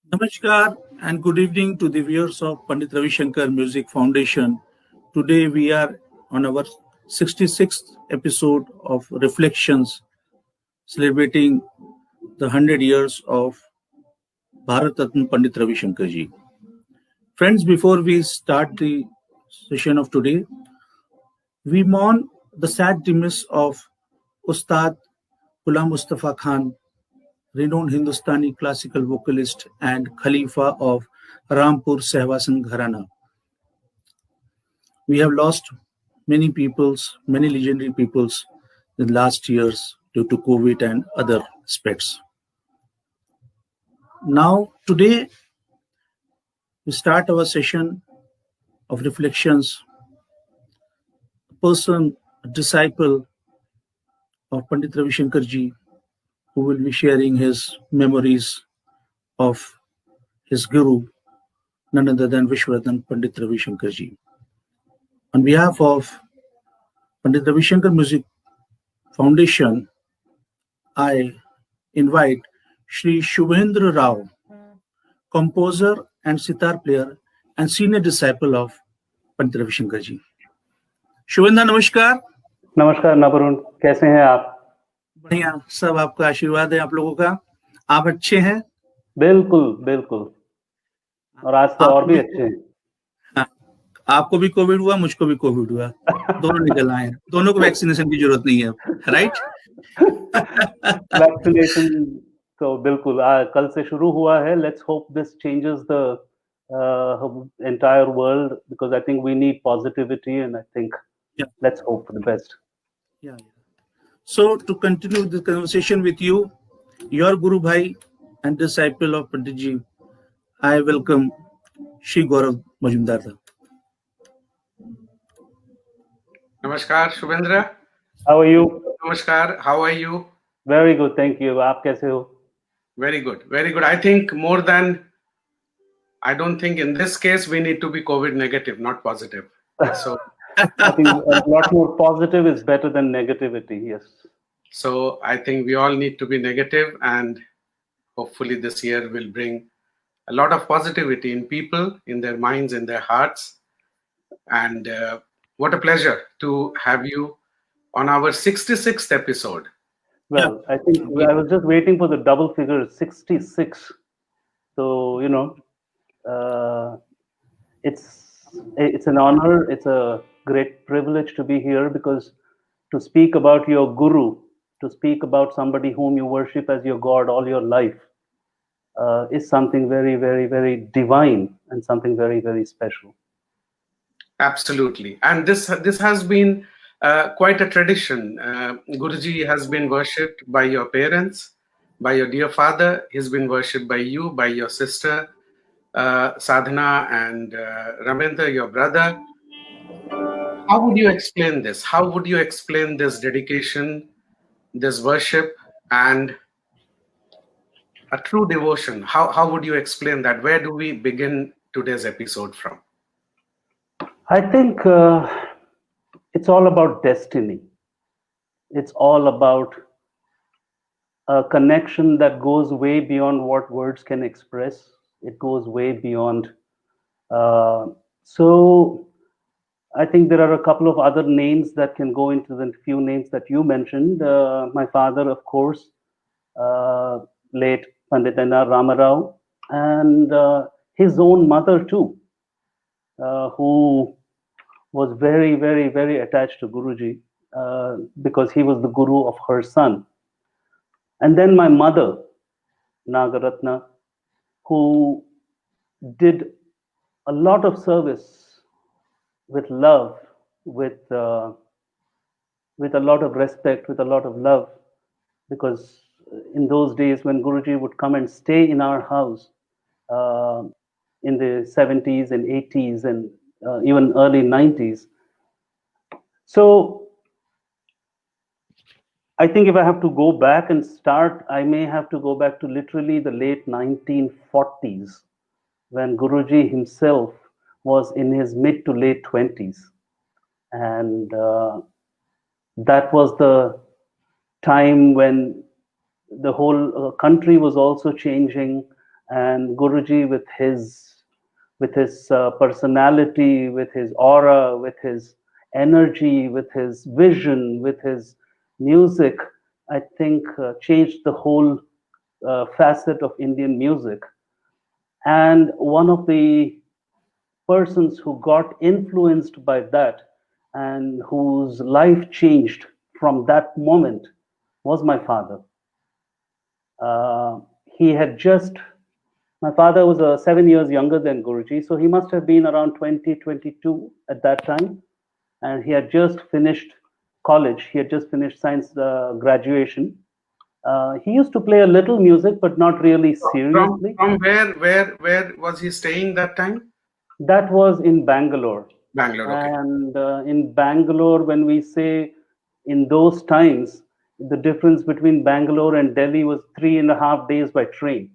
Namaskar and good evening to the viewers of Pandit Ravi Shankar Music Foundation. Today we are on our 66th episode of Reflections celebrating the 100 years of Bharat Ratna Pandit Ravi Shankar ji. Friends, before we start the session of today, we mourn the sad demise of Ustad Ghulam Mustafa Khan, renowned Hindustani classical vocalist and Khalifa of Rampur Sehwasan Gharana. We have lost many legendary peoples in the last years due to COVID and other aspects. Now, today, we start our session of reflections. A person, a disciple of Pandit Ravi Shankar ji, who will be sharing his memories of his guru, none other than Vishwaradhan Pandit Ravi Shankar ji. On behalf of Pandit Ravi Shankar Music Foundation, I invite Shri Shubhendra Rao, composer and sitar player and senior disciple of Pandit Ravi Shankar ji. Shubhendra, नमस्कार. नमस्कार नाबरुण, कैसे हैं आप? बढ़िया, सब आपका आशीर्वाद है आप लोगों का. आप अच्छे हैं? बिल्कुल बिल्कुल, और आज तो और भी अच्छे हैं. आपको भी कोविड हुआ, मुझको भी कोविड हुआ, दोनों निकल आए. दोनों को वैक्सीनेशन की जरूरत नहीं है, राइट? वैक्सीनेशन तो बिल्कुल कल से शुरू हुआ है. Let's hope this changes the entire world, because I think we need positivity, and I think let's hope for the best. Yeah. So to continue the conversation with you, your Guru Bhai and disciple of Pandit ji, I welcome Shri Gaurav Mazumdar. Namaskar, Shubhendra. How are you? Namaskar, how are you? Very good, thank you. आप कैसे हो? Very good, very good. I think I don't think in this case we need to be COVID negative, not positive. So I think a lot more positive is better than negativity, yes. So I think we all need to be negative, and hopefully this year will bring a lot of positivity in people, in their minds, in their hearts. And what a pleasure to have you on our 66th episode. Well, I think I was just waiting for the double figure, 66. So, you know, it's an honor, it's a great privilege to be here, because to speak about your guru, to speak about somebody whom you worship as your God all your life, is something very, very, very divine, and something very, very special. Absolutely. And this has been quite a tradition. Guruji has been worshipped by your parents, by your dear father. He's been worshipped by you, by your sister Sadhana, and Ramendra, your brother. How would you explain this? How would you explain this dedication, this worship, and a true devotion? How would you explain that? Where do we begin today's episode from? I think it's all about destiny. It's all about a connection that goes way beyond what words can express. It goes way beyond. So I think there are a couple of other names that can go into the few names that you mentioned. My father, of course, late Pandit Rama Rao, and his own mother too, who was very, very, very attached to Guruji, because he was the guru of her son. And then my mother, Nagaratna, who did a lot of service with love, with a lot of respect, with a lot of love, because in those days when Guruji would come and stay in our house in the 70s and 80s and even early 90s. So I think if I have to go back and start, I may have to go back to literally the late 1940s, when Guruji himself was in his mid to late 20s. And that was the time when the whole country was also changing. And Guruji, with his personality, with his aura, with his energy, with his vision, with his music, I think changed the whole facet of Indian music. And one of the persons who got influenced by that and whose life changed from that moment was my father. He had just, my father was 7 years younger than Guruji, so he must have been around 20, 22 at that time. And he had just finished college, he had just finished science graduation. He used to play a little music, but not really seriously. From where was he staying that time? That was in Bangalore. Bangalore, okay. And in Bangalore, when we say in those times, the difference between Bangalore and Delhi was 3.5 days by train.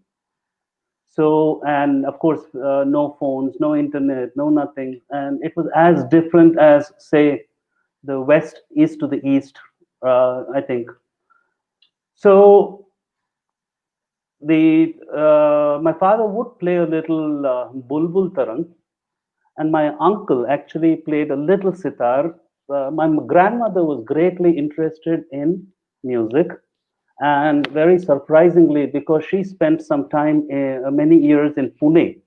So, and of course, no phones, no internet, no nothing. And it was as different as, say, the west east to the east, I think. So, my father would play a little bulbul tarang, and my uncle actually played a little sitar. My grandmother was greatly interested in music, and very surprisingly, because she spent some time, many years in Pune,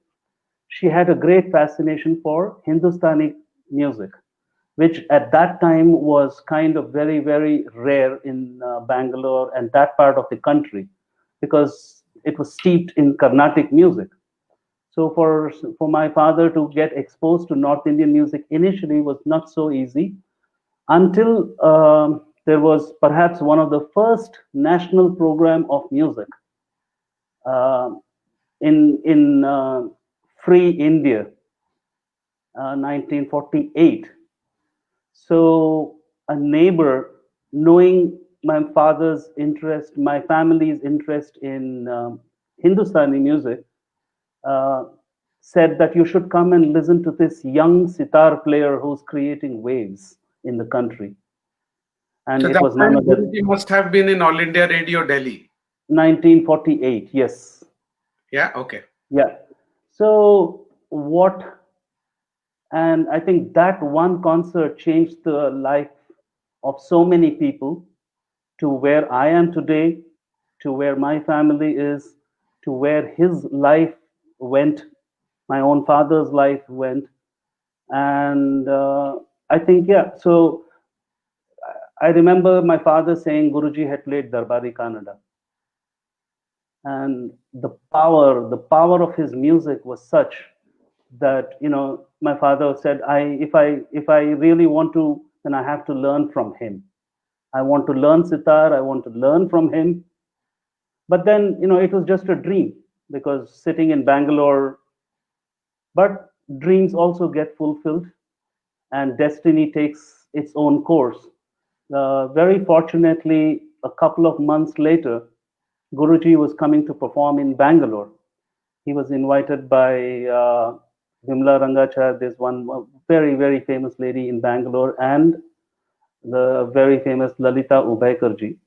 she had a great fascination for Hindustani music, which at that time was kind of very, very rare in Bangalore and that part of the country, because it was steeped in Carnatic music. So for my father to get exposed to North Indian music initially was not so easy until there was perhaps one of the first national program of music uh, in Free India, 1948. So a neighbor, knowing my father's interest, my family's interest in Hindustani music, uh, said that you should come and listen to this young sitar player who's creating waves in the country. And So it that was none time other Guruji must have been in All India Radio Delhi. 1948. Yes. Yeah, okay. Yeah. So what? And I think that one concert changed the life of so many people to where I am today, to where my family is, to where his life went, my own father's life went. And I think, yeah, so I remember my father saying Guruji had played Darbari Kannada. And the power of his music was such that, my father said, if I really want to, then I have to learn from him. I want to learn sitar, I want to learn from him. But then, it was just a dream, because sitting in Bangalore, but dreams also get fulfilled and destiny takes its own course. Very fortunately, a couple of months later, Guruji was coming to perform in Bangalore. He was invited by Vimla Rangachar, this one very, very famous lady in Bangalore, and the very famous Lalita Ubaikarji.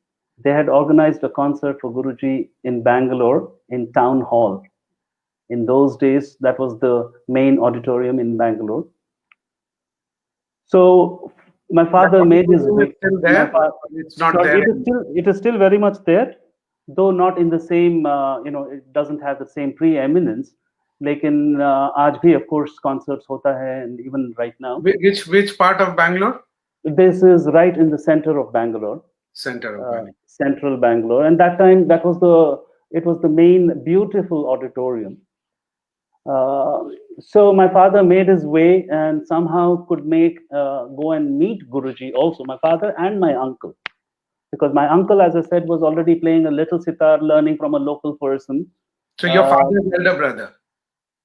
They had organized a concert for Guruji in Bangalore in Town Hall. In those days, that was the main auditorium in Bangalore. So my That father made his auditorium is way. still My there, father, it's not sorry, there it is still very much there, though not in the same. It doesn't have the same preeminence. Like in आज भी, of course, concerts होता है, and even right now. Which part of Bangalore? This is right in the center of Bangalore, Center of Bangalore. central Bangalore, and that time it was the main beautiful auditorium. So my father made his way and somehow could go and meet Guruji also, my father and my uncle. Because my uncle, as I said, was already playing a little sitar, learning from a local person. So your father's elder brother?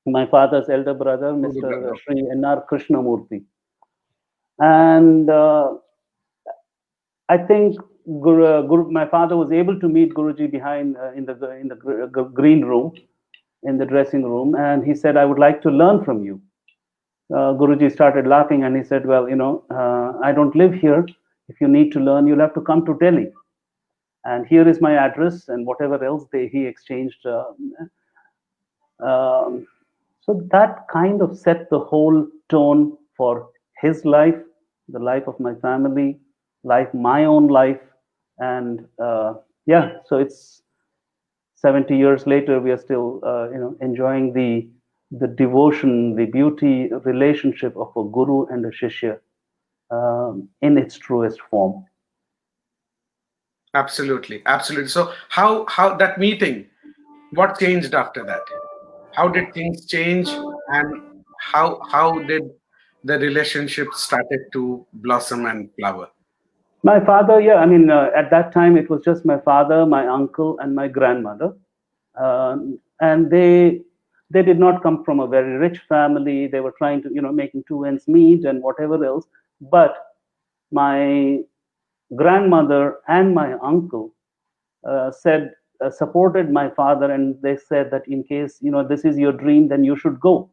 My father's elder brother, Older brother. Mr. Sri N.R. Krishnamurthy. And I think my father was able to meet Guruji behind in the green room, in the dressing room, and he said, "I would like to learn from you." Guruji started laughing and he said, "Well, I don't live here. If you need to learn, you'll have to come to Delhi. And here is my address," and whatever else he exchanged. Um, so that kind of set the whole tone for his life, the life of my family, my own life, and yeah. So it's 70 years later, we are still, enjoying the devotion, the beauty relationship of a guru and a shishya in its truest form. Absolutely, absolutely. So how that meeting, what changed after that? How did things change, and how did the relationship started to blossom and flower? My father, yeah, I mean, at that time it was just my father, my uncle, and my grandmother, and they did not come from a very rich family. They were trying to, making two ends meet and whatever else. But my grandmother and my uncle said supported my father, and they said that in case this is your dream, then you should go.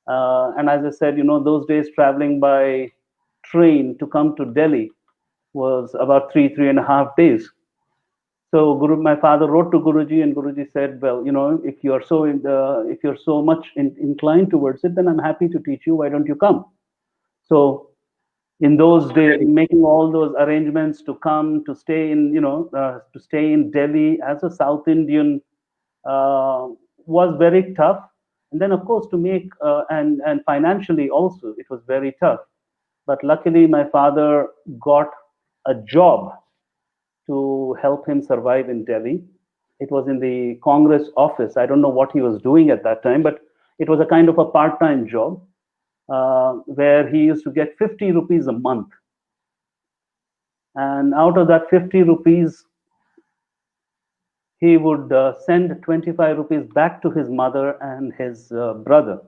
And as I said, those days traveling by train to come to Delhi was about 3.5 days. So my father wrote to Guruji, and Guruji said, "Well, if you're if you're so much inclined towards it, then I'm happy to teach you. Why don't you come?" So in those days, Really? making all those arrangements to come to stay in, to stay in Delhi as a South Indian uh, was very tough. And then, of course, to make and financially also, it was very tough. But luckily, my father got a job to help him survive in Delhi. It was in the Congress office. I don't know what he was doing at that time, but it was a kind of a part-time job where he used to get 50 rupees a month. And out of that 50 rupees, he would send 25 rupees back to his mother and his brother,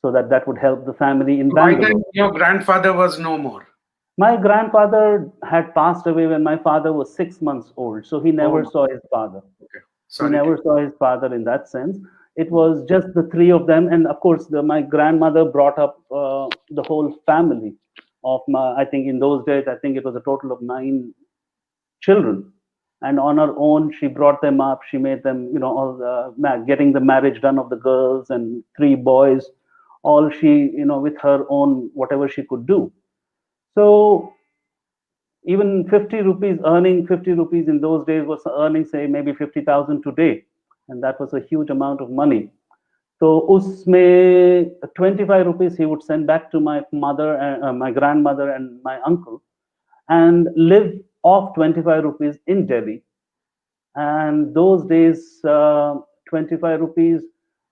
so that that would help the family in By Bangalore. then, your grandfather was no more. My grandfather had passed away when my father was 6 months old, so he Oh, never saw his father. okay. He Sorry to. never saw his father in that sense. It was just the three of them, and of course, my grandmother brought up the whole family of my. I think in those days, I think it was a total of 9 children, and on her own, she brought them up. She made them, all getting the marriage done of the girls and 3 boys. All she, with her own whatever she could do. So even 50 rupees, earning 50 rupees in those days was earning, say, maybe 50,000 today, and that was a huge amount of money. So usme 25 rupees he would send back to my mother, my grandmother, and my uncle, and live off 25 rupees in Delhi. And those days, 25 rupees,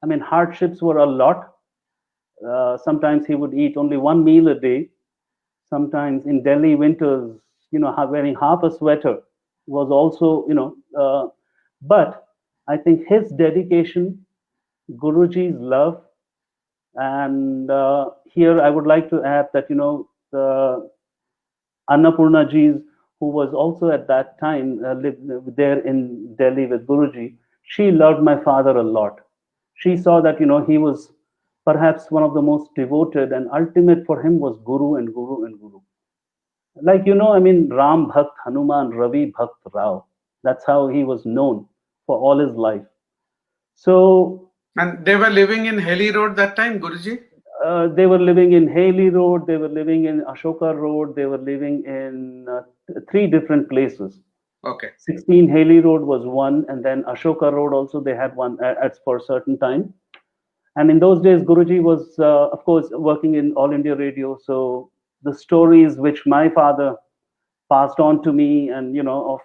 I mean, hardships were a lot. Sometimes he would eat only one meal a day. Sometimes in Delhi winters, wearing half a sweater was also, but I think his dedication, Guruji's love, and here I would like to add that, the Annapurna Ji's, who was also at that time lived there in Delhi with Guruji, she loved my father a lot. She saw that, he was perhaps one of the most devoted, and ultimate for him was Guru and Guru and Guru. Like, I mean, Ram Bhakt Hanuman Ravi Bhakt Rao. That's how he was known for all his life. So And they were living in Helly Road that time, Guruji? they were living in Haley Road, they were living in Ashoka Road, they were living in three different places. Okay. 16 Haley Road was one, and then Ashoka Road also they had one at for a certain time. And in those days, Guruji was, of course, working in All India Radio. So the stories which my father passed on to me, and of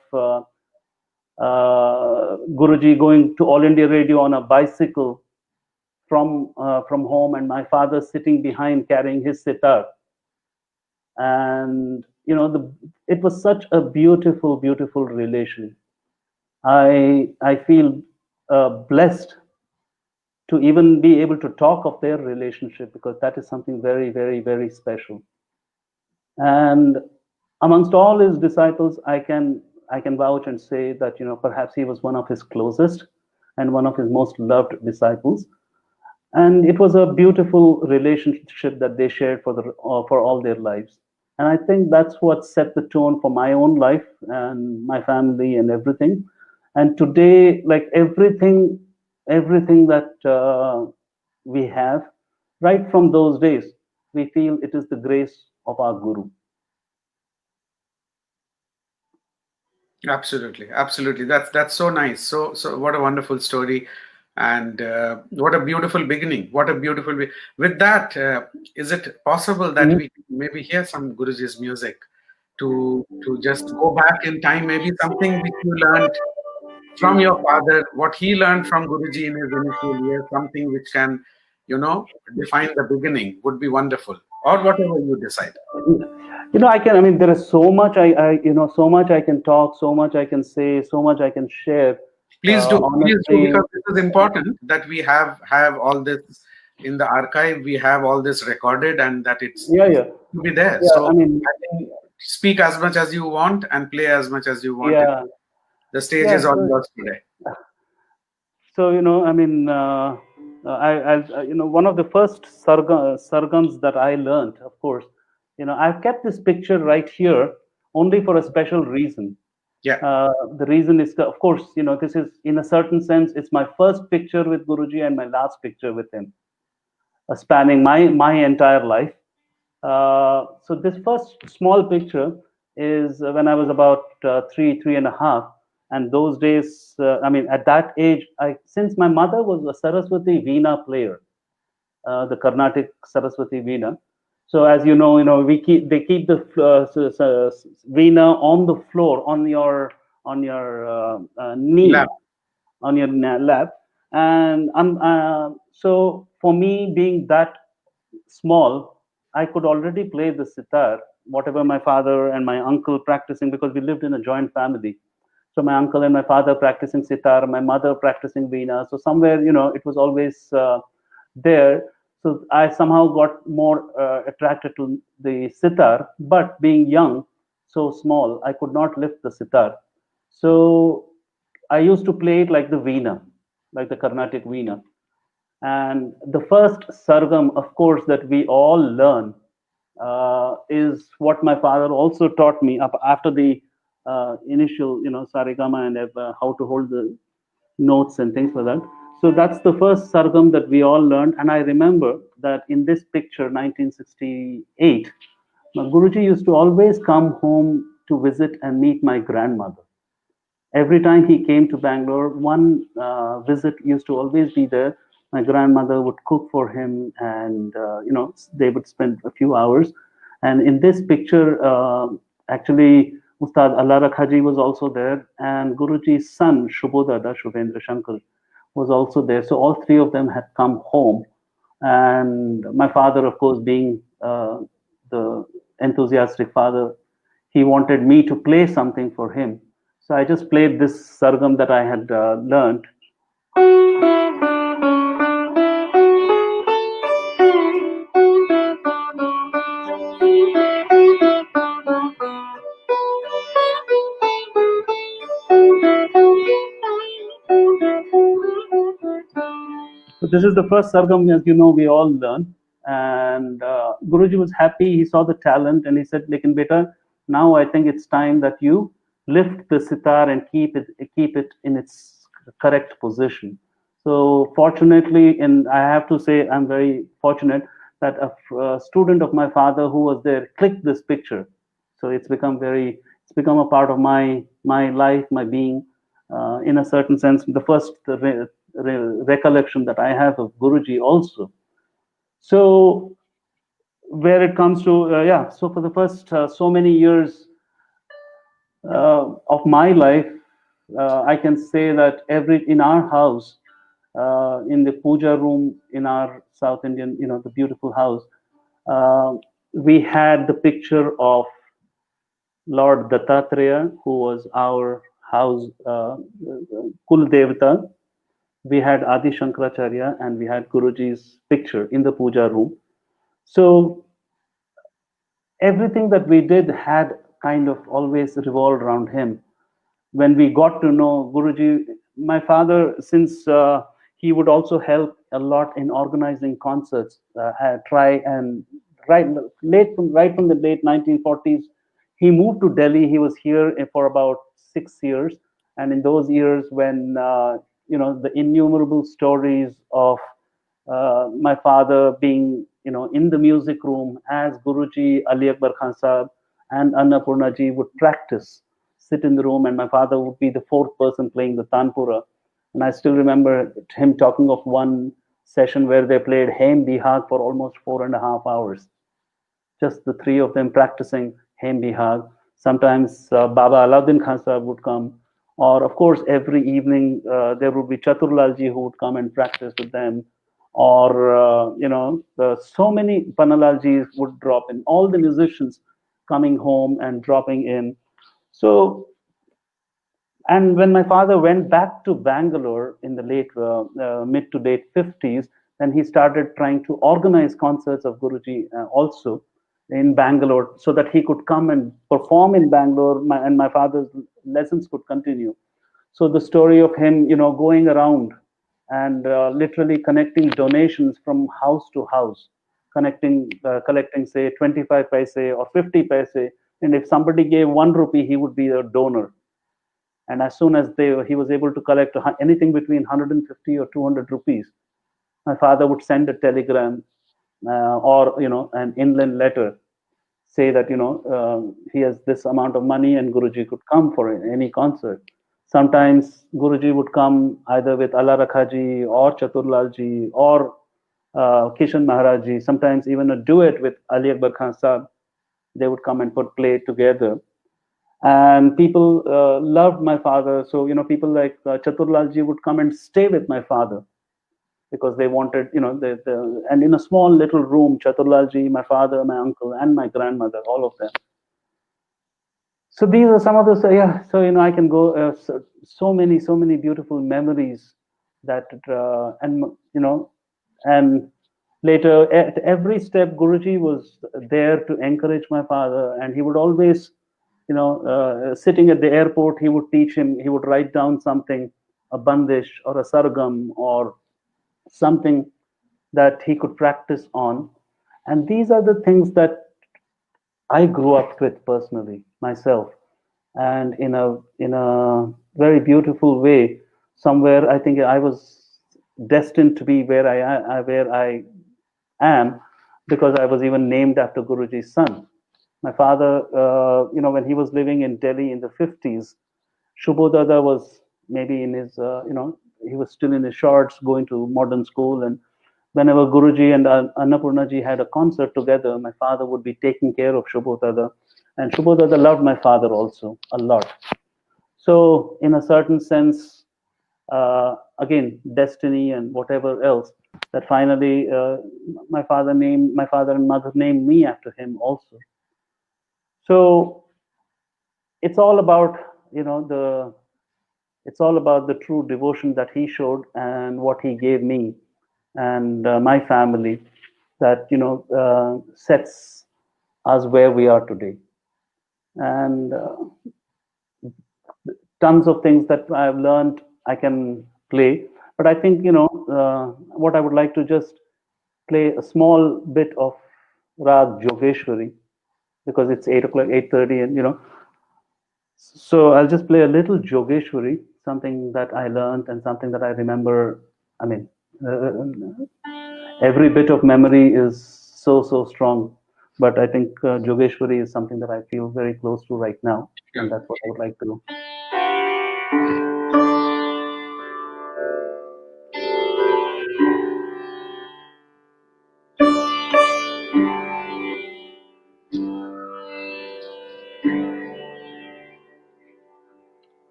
Guruji going to All India Radio on a bicycle from home, and my father sitting behind carrying his sitar, and it was such a beautiful, beautiful relation. I feel blessed to even be able to talk of their relationship, because that is something very, very, very special. And amongst all his disciples, I can vouch and say that perhaps he was one of his closest and one of his most loved disciples. And it was a beautiful relationship that they shared for all their lives. And I think that's what set the tone for my own life and my family and everything. And today, like everything everything that we have, right from those days, we feel it is the grace of our Guru. Absolutely, absolutely. That's so nice. So what a wonderful story, and what a beautiful beginning. What a beautiful. With that, is it possible that Mhm. we maybe hear some Guruji's music to just go back in time? Maybe something which you learned from your father, what he learned from Guruji in his initial years, something which can, define the beginning would be wonderful, or whatever you decide. I mean, there is so much so much I can talk, so much I can say, so much I can share. Please do, Honestly, because this is important that we have all this in the archive, we have all this recorded, and that yeah, yeah, to be there. yeah. So I mean, I think speak as much as you want and play as much as you want. yeah, The stage yeah. is all yours today. So, I mean, one of the first sargams that I learned, of course, I've kept this picture right here only for a special reason. Yeah, The reason is, of course, this is, in a certain sense, it's my first picture with Guruji and my last picture with him, spanning my entire life. So this first small picture is when I was about three and a half, and those days, I mean, at that age, since my mother was a Saraswati Veena player, the Carnatic Saraswati Veena. So as they keep the Veena on the floor, on your lab. knee, on your lap, and so for me, being that small, I could already play the sitar, whatever my father and my uncle practicing, because we lived in a joint family. So my uncle and my father practicing sitar, my mother practicing veena. So somewhere, it was always there. So I somehow got more attracted to the sitar, but being young, so small, I could not lift the sitar. So I used to play it like the veena, like the Carnatic veena. And the first sargam, of course, that we all learn is what my father also taught me after the initial, sarigama and how to hold the notes and things like that. So that's the first sargam that we all learned. And I remember that in this picture, 1968, my Guruji used to always come home to visit and meet my grandmother. Every time he came to Bangalore, one visit used to always be there. My grandmother would cook for him, and they would spend a few hours. And in this picture, actually, Ustad Allah Rakhaji was also there, and Guruji's son Shubhodada Shubhendra Shankar was also there. So all three of them had come home, and my father, of course, being the enthusiastic father, he wanted me to play something for him. So I just played this sargam that I had learned. So this is the first sargam, as you know, we all learn. And Guruji was happy. He saw the talent, and he said, "Lekin beta, now I think it's time that you lift the sitar and keep it in its correct position." So fortunately, and I have to say, I'm very fortunate that a student of my father who was there clicked this picture. So it's become a part of my life, my being. In a certain sense, the first recollection that I have of Guruji also. So where it comes to yeah, so for the first so many years of my life, I can say that every in our house, in the puja room in our South Indian, the beautiful house, uh, we had the picture of Lord Dattatreya, who was our house Kul Devata. We had Adi Shankaracharya and we had Guruji's picture in the puja room. So everything that we did had kind of always revolved around him. When we got to know Guruji, my father, since he would also help a lot in organizing concerts, try and right right from the late 1940s, he moved to Delhi. He was here for about 6 years, and in those years when the innumerable stories of my father being, in the music room as Guruji, Ali Akbar Khan Sahab, and Annapurna ji would practice, sit in the room, and my father would be the fourth person playing the tanpura. And I still remember him talking of one session where they played Hem Bihag for almost 4.5 hours, just the three of them practicing Hem Bihag. Sometimes Baba Alauddin Khan Sahib would come, or of course every evening there would be Chaturlalji who would come and practice with them, or so many Pannalaljis would drop in. All the musicians coming home and dropping in. So, and when my father went back to Bangalore in the mid to late 50s, then he started trying to organize concerts of Guruji also in Bangalore, so that he could come and perform in Bangalore, and my father's lessons could continue. So the story of him, going around and literally connecting donations from house to house, collecting, say, 25 paise or 50 paise, and if somebody gave 1 rupee, he would be a donor. And as soon as he was able to collect anything between 150 or 200 rupees, my father would send a telegram or an inland letter, say that he has this amount of money and Guruji could come for any concert. Sometimes Guruji would come either with Allah Rakhaji or Chaturlalji or Kishan Maharajji, sometimes even a duet with Ali Akbar Khan Sahab. They would come and play together. And people loved my father. So, people like Chaturlalji would come and stay with my father because they wanted, and in a small little room, Chaturlalji, my father, my uncle, and my grandmother, all of them. So these are some of those, yeah. So, I can go, so many beautiful memories that, and later at every step, Guruji was there to encourage my father, and he would always, sitting at the airport, he would teach him, he would write down something, a bandish or a sargam or something that he could practice on. And these are the things that I grew up with personally, myself. And in a very beautiful way, somewhere I think I was destined to be where I am, because I was even named after Guruji's son. My father, when he was living in Delhi in the 50s, Shubhodada was maybe in his, he was still in his shorts going to modern school. And whenever Guruji and Annapurnaji had a concert together, my father would be taking care of Shubhodada. And Shubhodada loved my father also a lot. So, in a certain sense, again, destiny and whatever else, that finally my father and mother named me after him also. So it's all about it's all about the true devotion that he showed and what he gave me and my family, that sets us where we are today. And tons of things that I've learned I can play, but I think what I would like to just play a small bit of Rag Jogeshwari, because it's 8 o'clock, 8:30, and so I'll just play a little Jogeshwari, something that I learned and something that I remember. I mean, every bit of memory is so strong, but I think Jogeshwari is something that I feel very close to right now, and that's what I would like to.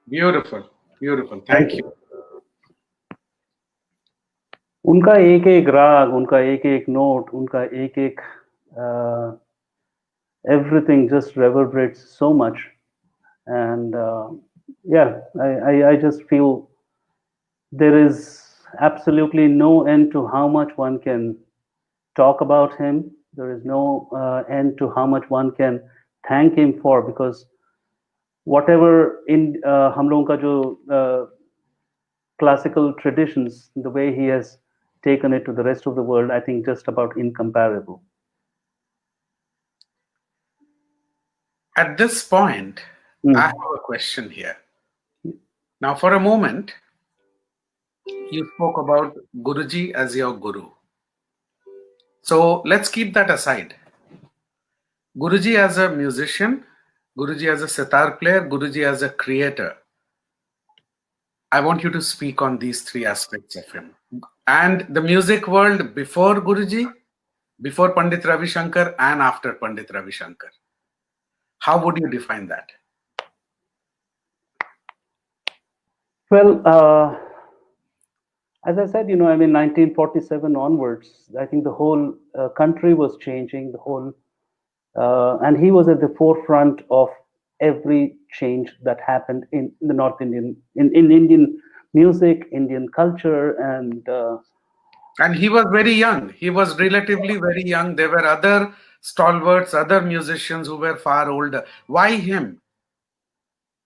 Beautiful, beautiful. Thank you. उनका एक एक राग, उनका एक एक note, उनका एक एक everything just reverberates so much, and yeah, I just feel there is absolutely no end to how much one can talk about him. There is no end to how much one can thank him for, because whatever in हम लोगों का जो classical traditions, the way he has taken it to the rest of the world, I think just about incomparable. At this point, I have a question here. Now, for a moment, you spoke about Guruji as your guru. So let's keep that aside. Guruji as a musician, Guruji as a sitar player, Guruji as a creator. I want you to speak on these three aspects of him. And the music world before Guruji, before Pandit Ravi Shankar, and after Pandit Ravi Shankar. How would you define that? Well, as I said, I mean, 1947 onwards, I think the whole country was changing, and he was at the forefront of every change that happened in the North Indian, in Indian music, Indian culture, and And he was very young. He was relatively very young. There were other stalwarts, other musicians who were far older. Why him?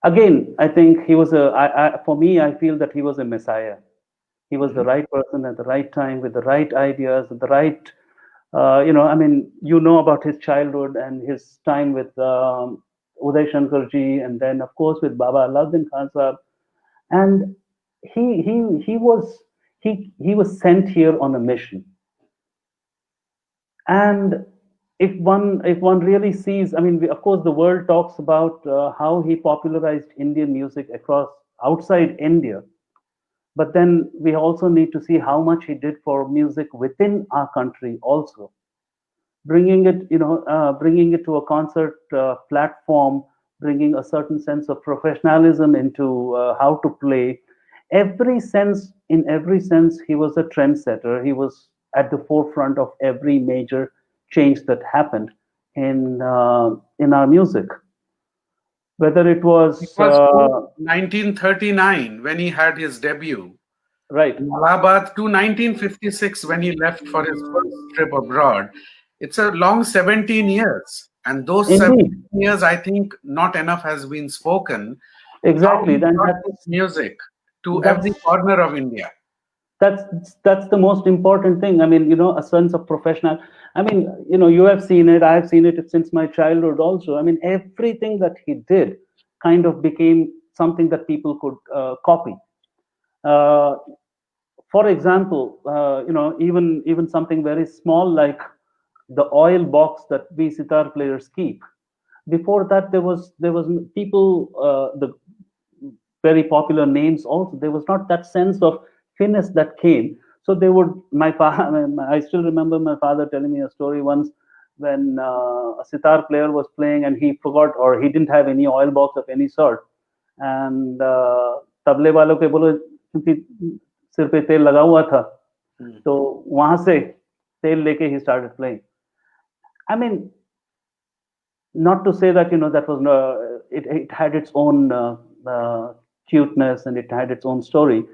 Again, I think he was for me, I feel that he was a messiah. He was the Mhm. right person at the right time with the right ideas, the right, I mean, you know about his childhood and his time with Uday Shankar ji, and then of course with Baba Alauddin Khan Sahab. And he was he was sent here on a mission. And if one really sees, I mean, of course, the world talks about how he popularized Indian music across outside India, but then we also need to see how much he did for music within our country also, bringing it, bringing it to a concert platform, bringing a certain sense of professionalism into how to play. In every sense, he was a trendsetter. He was at the forefront of every major change that happened in our music. Whether it It was was to 1939 when he had his debut right, in Allahabad to 1956 when he left for his first trip abroad. It's a long 17 years. And those indeed, 17 years, I think not enough has been spoken how exactly. he Then brought his music to every that's corner of India. that's the most important thing. I mean, a sense of professional. I mean, you have seen it, I've seen it since my childhood also. I mean, everything that he did kind of became something that people could copy. uh, for example, even something very small like the oil box that we sitar players keep. Before that, there was people, the very popular names also, there was not that sense of finesse that came. So they would, my father, I still remember my father telling me a story once when a sitar player was playing and he forgot, or he didn't have any oil box of any sort, and तबले वालों के बोलो, क्योंकि सिर पे तेल लगा हुआ था, Hmm. तो वहां से तेल लेके he started playing. I mean, not to say that that was no, it had its own cuteness and it had its own story,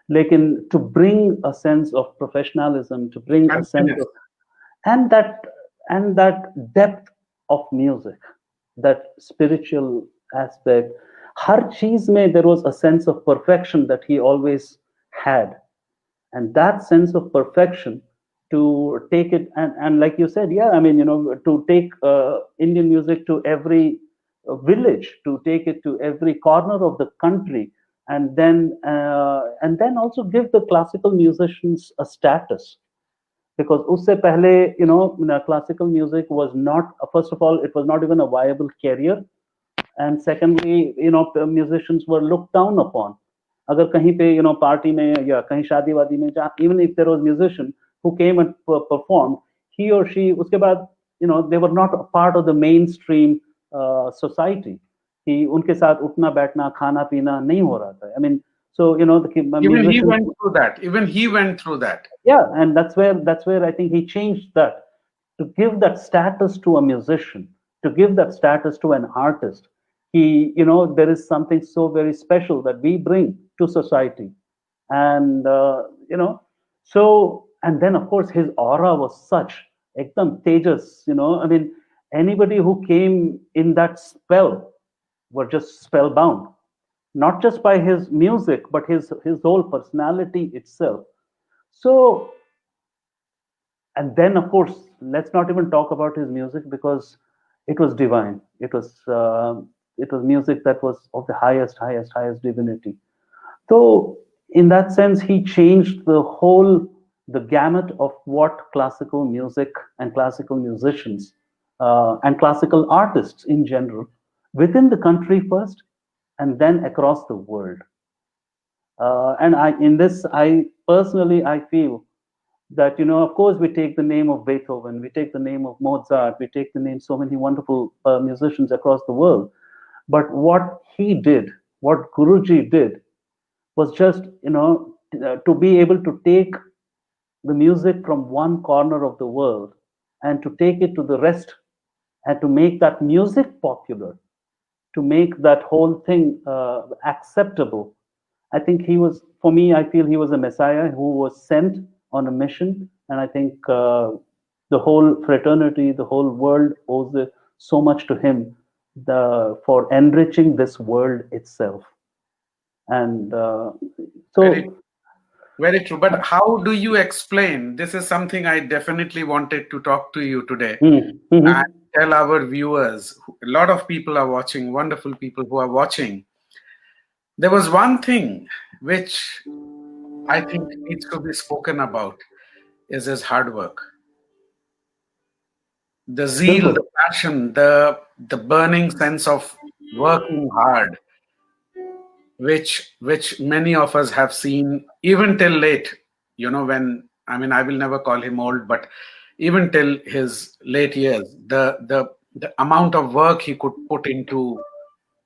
like to bring a sense of professionalism, to bring a And sense finish. of, and that and that depth of music, that spiritual aspect. Har cheez mein there was a sense of perfection that he always had, and that sense of perfection, to take it, and like you said, yeah, I mean, to take Indian music to every village, to take it to every corner of the country, and then also give the classical musicians a status. Because usse pehle, classical music was not, first of all, it was not even a viable career, and secondly, musicians were looked down upon. अगर कहीं पे party में या कहीं शादी वादी में, even if there was musician who came and performed, he or she उसके बाद, they were not a part of the mainstream society. कि उनके साथ उठना बैठना खाना पीना नहीं हो रहा था. I mean, so the Even he musicians, went through that. Even he went through that. yeah, and that's where I think he changed that, to give that status to a musician, to give that status to an artist. There is something so very special that we bring to society, and and then of course his aura was such ekdam tejas. I mean, anybody who came in that spell were just spellbound, not just by his music but his whole personality itself. So, and then of course, let's not even talk about his music, because it was divine. It was music that was of the highest divinity. So in that sense, he changed the gamut of what classical music and classical musicians and classical artists in general, within the country first, and then across the world. And I personally, I feel that, of course, we take the name of Beethoven, we take the name of Mozart, we take the name so many wonderful musicians across the world. But what he did, what Guruji did, was just, to be able to take the music from one corner of the world and to take it to the rest, and to make that music popular, to make that whole thing acceptable. I think he was, for me, I feel he was a messiah who was sent on a mission, and I think the whole fraternity, the whole world owes so much to him for enriching this world itself. And Very, so, very true. But how do you explain? This is something I definitely wanted to talk to you today and mhm. tell our viewers. A lot of people are watching, wonderful people who are watching. There was one thing which I think needs to be spoken about is his hard work, the zeal, the Bilkul. passion, the burning sense of working hard, which many of us have seen even till late. You know, when I mean, I will never call him old, but even till his late years, the amount of work he could put into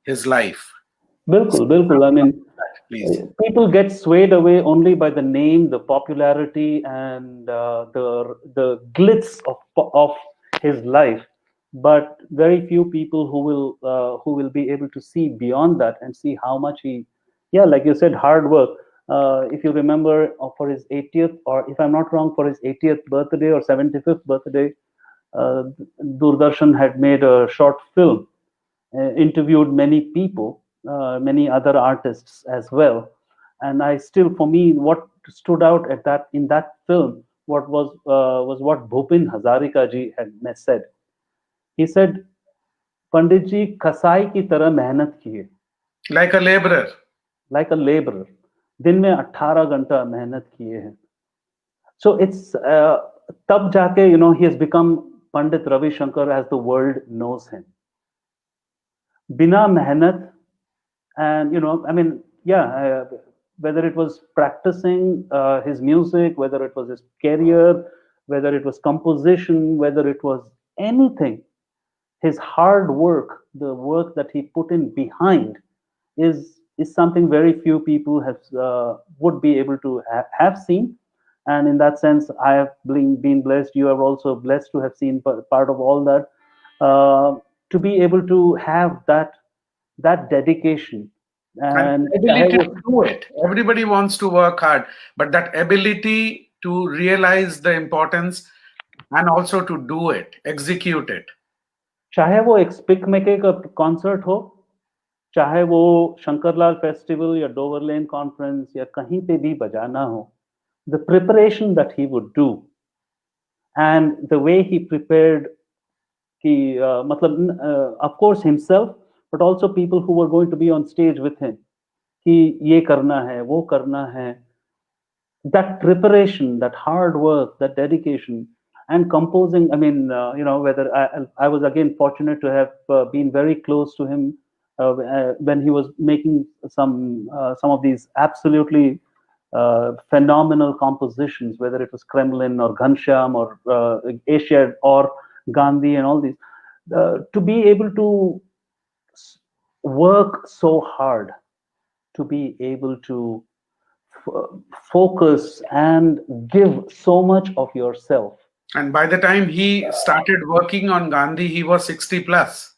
his life. Bilkul, Bilkul. I mean, Please. people get swayed away only by the name, the popularity, and the glitz of his life. But very few people who will be able to see beyond that and see how much he, yeah, like you said, hard work. If you remember, for his 80th, or if I'm not wrong, for his 80th birthday or 75th birthday, uh, Doordarshan had made a short film, interviewed many people, many other artists as well. And I still, for me, what stood out at that in that film, what was what Bhupin Hazarika ji had said. He said, "Pandit ji kasai ki tarah mehnat kiye, Like a laborer. like a laborer. दिन में 18 घंटा मेहनत किए हैं." So it's tab jaake, he has become Pandit Ravi Shankar as the world knows him. Bina mehnat, and I mean, yeah, whether it was practicing his music, whether it was his career, whether it was composition, whether it was anything, his hard work, the work that he put in behind, is something very few people have would be able to have seen. And in that sense, I have been blessed, you are also blessed to have seen part of all that, uh, to be able to have that dedication. And And ability to do it. Everybody wants to work hard, but that ability to realize the importance and also to do it, execute it. चाहे वो एक speak मेके का concert हो, चाहे वो Shankarlal festival या Dover लेन conference या कहीं पे भी बजाना हो, the preparation that he would do and the way he prepared, कि मतलब of course himself, but also people who were going to be on stage with him, कि ये करना है, वो करना है, that preparation, that hard work, that dedication, and composing. I mean, whether I was again fortunate to have been very close to him when he was making some of these absolutely phenomenal compositions, whether it was Kremlin or Ghanshyam or Asia or Gandhi and all these. To be able to work so hard, to be able to focus and give so much of yourself. And by the time he started working on Gandhi, he was 60 plus.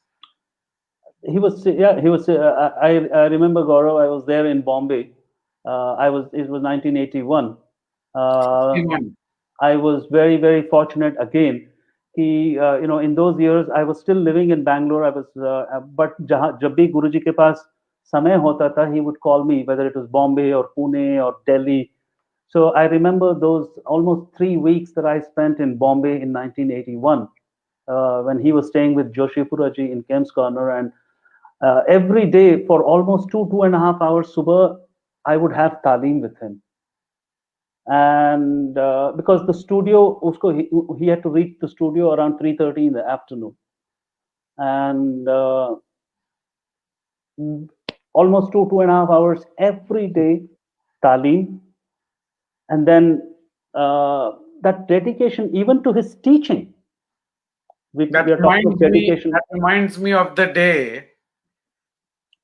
He was, yeah, he was. I remember, Gaurav, I was there in Bombay. It was 1981. Uh, 61. I was very, very fortunate again. In those years, I was still living in Bangalore. But जब भी गुरुजी के पास समय होता था, he would call me, whether it was Bombay or Pune or Delhi. So I remember those almost 3 weeks that I spent in Bombay in 1981, when he was staying with Joshi Puraji in Kem's Corner. And every day for almost 2.5 hours, subah, I would have talim with him. And because the studio, he had to reach the studio around 3:30 in the afternoon. And almost 2.5 hours every day, talim. And then that dedication even to his teaching. We are talking of dedication. That reminds me of the day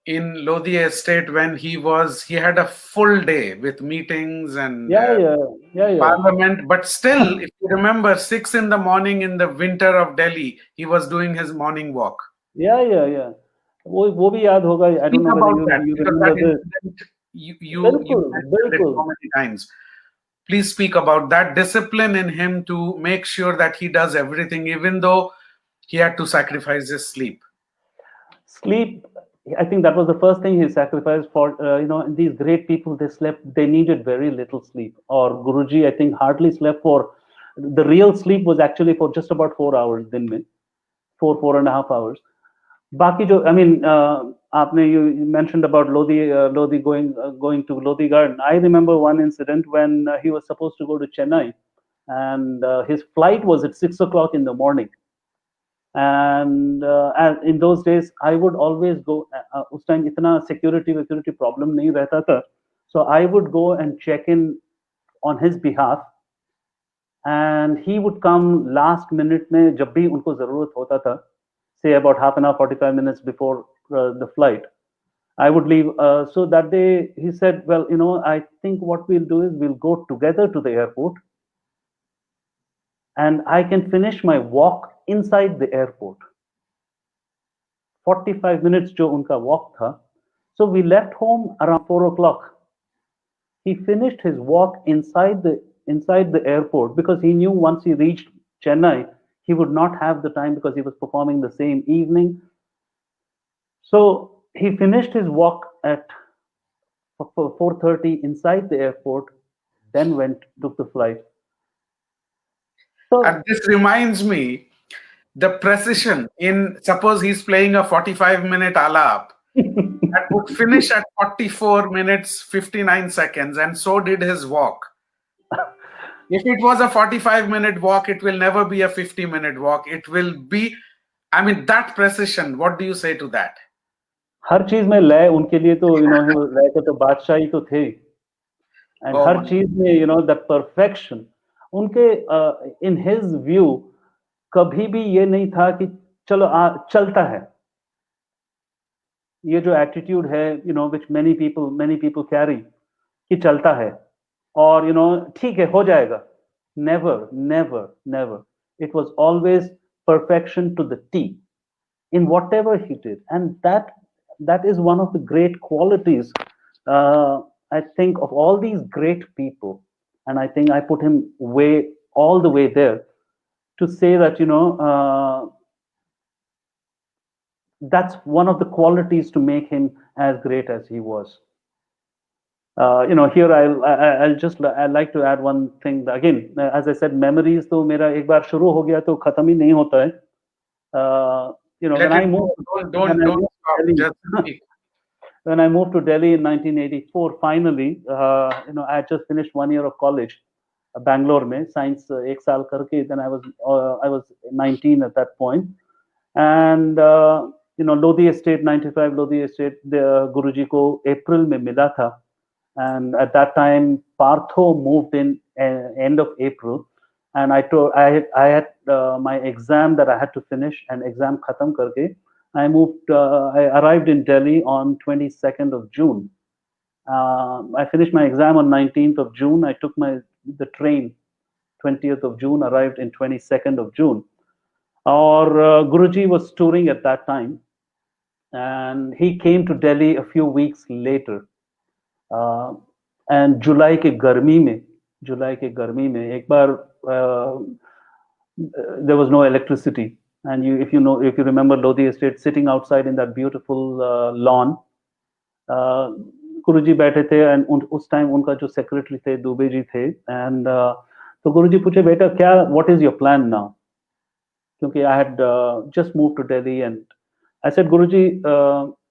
in Lodi Estate when he had a full day with meetings and Yeah. parliament. But still, if you remember, 6 in the morning in the winter of Delhi, he was doing his morning walk. Yeah. वो भी याद होगा. I don't Think know whether about that, you because remember that this. incident, you बिल्कुल, mentioned it बिल्कुल. so many times. Please speak about that discipline in him to make sure that he does everything, even though he had to sacrifice his sleep. Sleep, I think that was the first thing he sacrificed for. These great people, they needed very little sleep. Or Guruji, I think, hardly slept for, the real sleep was actually for just about 4 hours, दिन में, 4.5 hours. बाकी जो, I mean, you mentioned about Lodi going to Lodi Garden. I remember one incident when he was supposed to go to Chennai, and his flight was at 6 o'clock in the morning. And in those days, I would always go. उस time इतना security problem नहीं रहता था, so I would go and check in on his behalf, and he would come last minute में जब भी उनको जरूरत होता था, say about half an hour, 45 minutes before the flight. I would leave. So that day, he said, well, I think what we'll do is we'll go together to the airport, and I can finish my walk inside the airport. 45 minutes जो उनका walk था. So we left home around 4 o'clock. He finished his walk inside the airport, because he knew once he reached Chennai, he would not have the time because he was performing the same evening. So he finished his walk at 4:30 inside the airport, then took the flight. So, and this reminds me, the precision in, suppose he's playing a 45-minute alap, that would finish at 44 minutes 59 seconds, and so did his walk. If it was a 45-minute walk, it will never be a 50-minute walk. It will be, I mean, that precision. What do you say to that? हर चीज में लय उनके लिए तो लय के तो बादशाही तो थे, and हर चीज में that perfection उनके in his view कभी भी ये नहीं था कि चलो चलता है. ये जो attitude है, which many people carry, कि चलता है और ठीक है, हो जाएगा. Never. It was always perfection to the T in whatever he did, and that is one of the great qualities, I think, of all these great people. And I think I put him all the way there to say that that's one of the qualities to make him as great as he was. Here I'd like to add one thing. Again, as I said, memories तो मेरा एक बार शुरू हो गया तो खत्म ही नहीं होता है. When I moved, when I moved to Delhi in 1984, finally, I had just finished 1 year of college, Bangalore में, science एक साल करके. Then I was 19 at that point, and Lodi Estate 95 Lodi Estate, Guruji को April में मिला था, and at that time Partho moved in end of April. And I had my exam that I had to finish, and exam khatam karke I arrived in Delhi on 22nd of June. I finished my exam on 19th of June. I took the train 20th of June, arrived in 22nd of June. Our Guruji was touring at that time, and he came to Delhi a few weeks later. And July के गर्मी में एक बार there was no electricity, and if you remember Lodi Estate, sitting outside in that beautiful lawn, Guruji बैठे थे, and उस time उनका जो secretary थे दुबे जी थे, and तो गुरुजी पूछे, बेटा what is your plan now? क्योंकि I had just moved to Delhi, and I said, Guruji,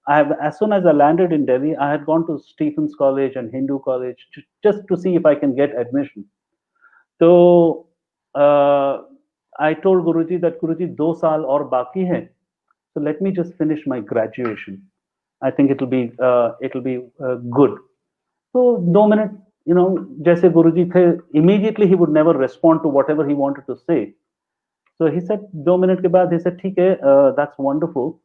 as soon as I landed in Delhi, I had gone to Stephen's College and Hindu College just to see if I can get admission. So I told Guruji that, Guruji, 2 साल और बाकी है, so let me just finish my graduation. I think it'll be good. So 2 minutes, जैसे Guruji थे, immediately he would never respond to whatever he wanted to say. So he said, 2 minutes के बाद, he said, ठीक है, that's wonderful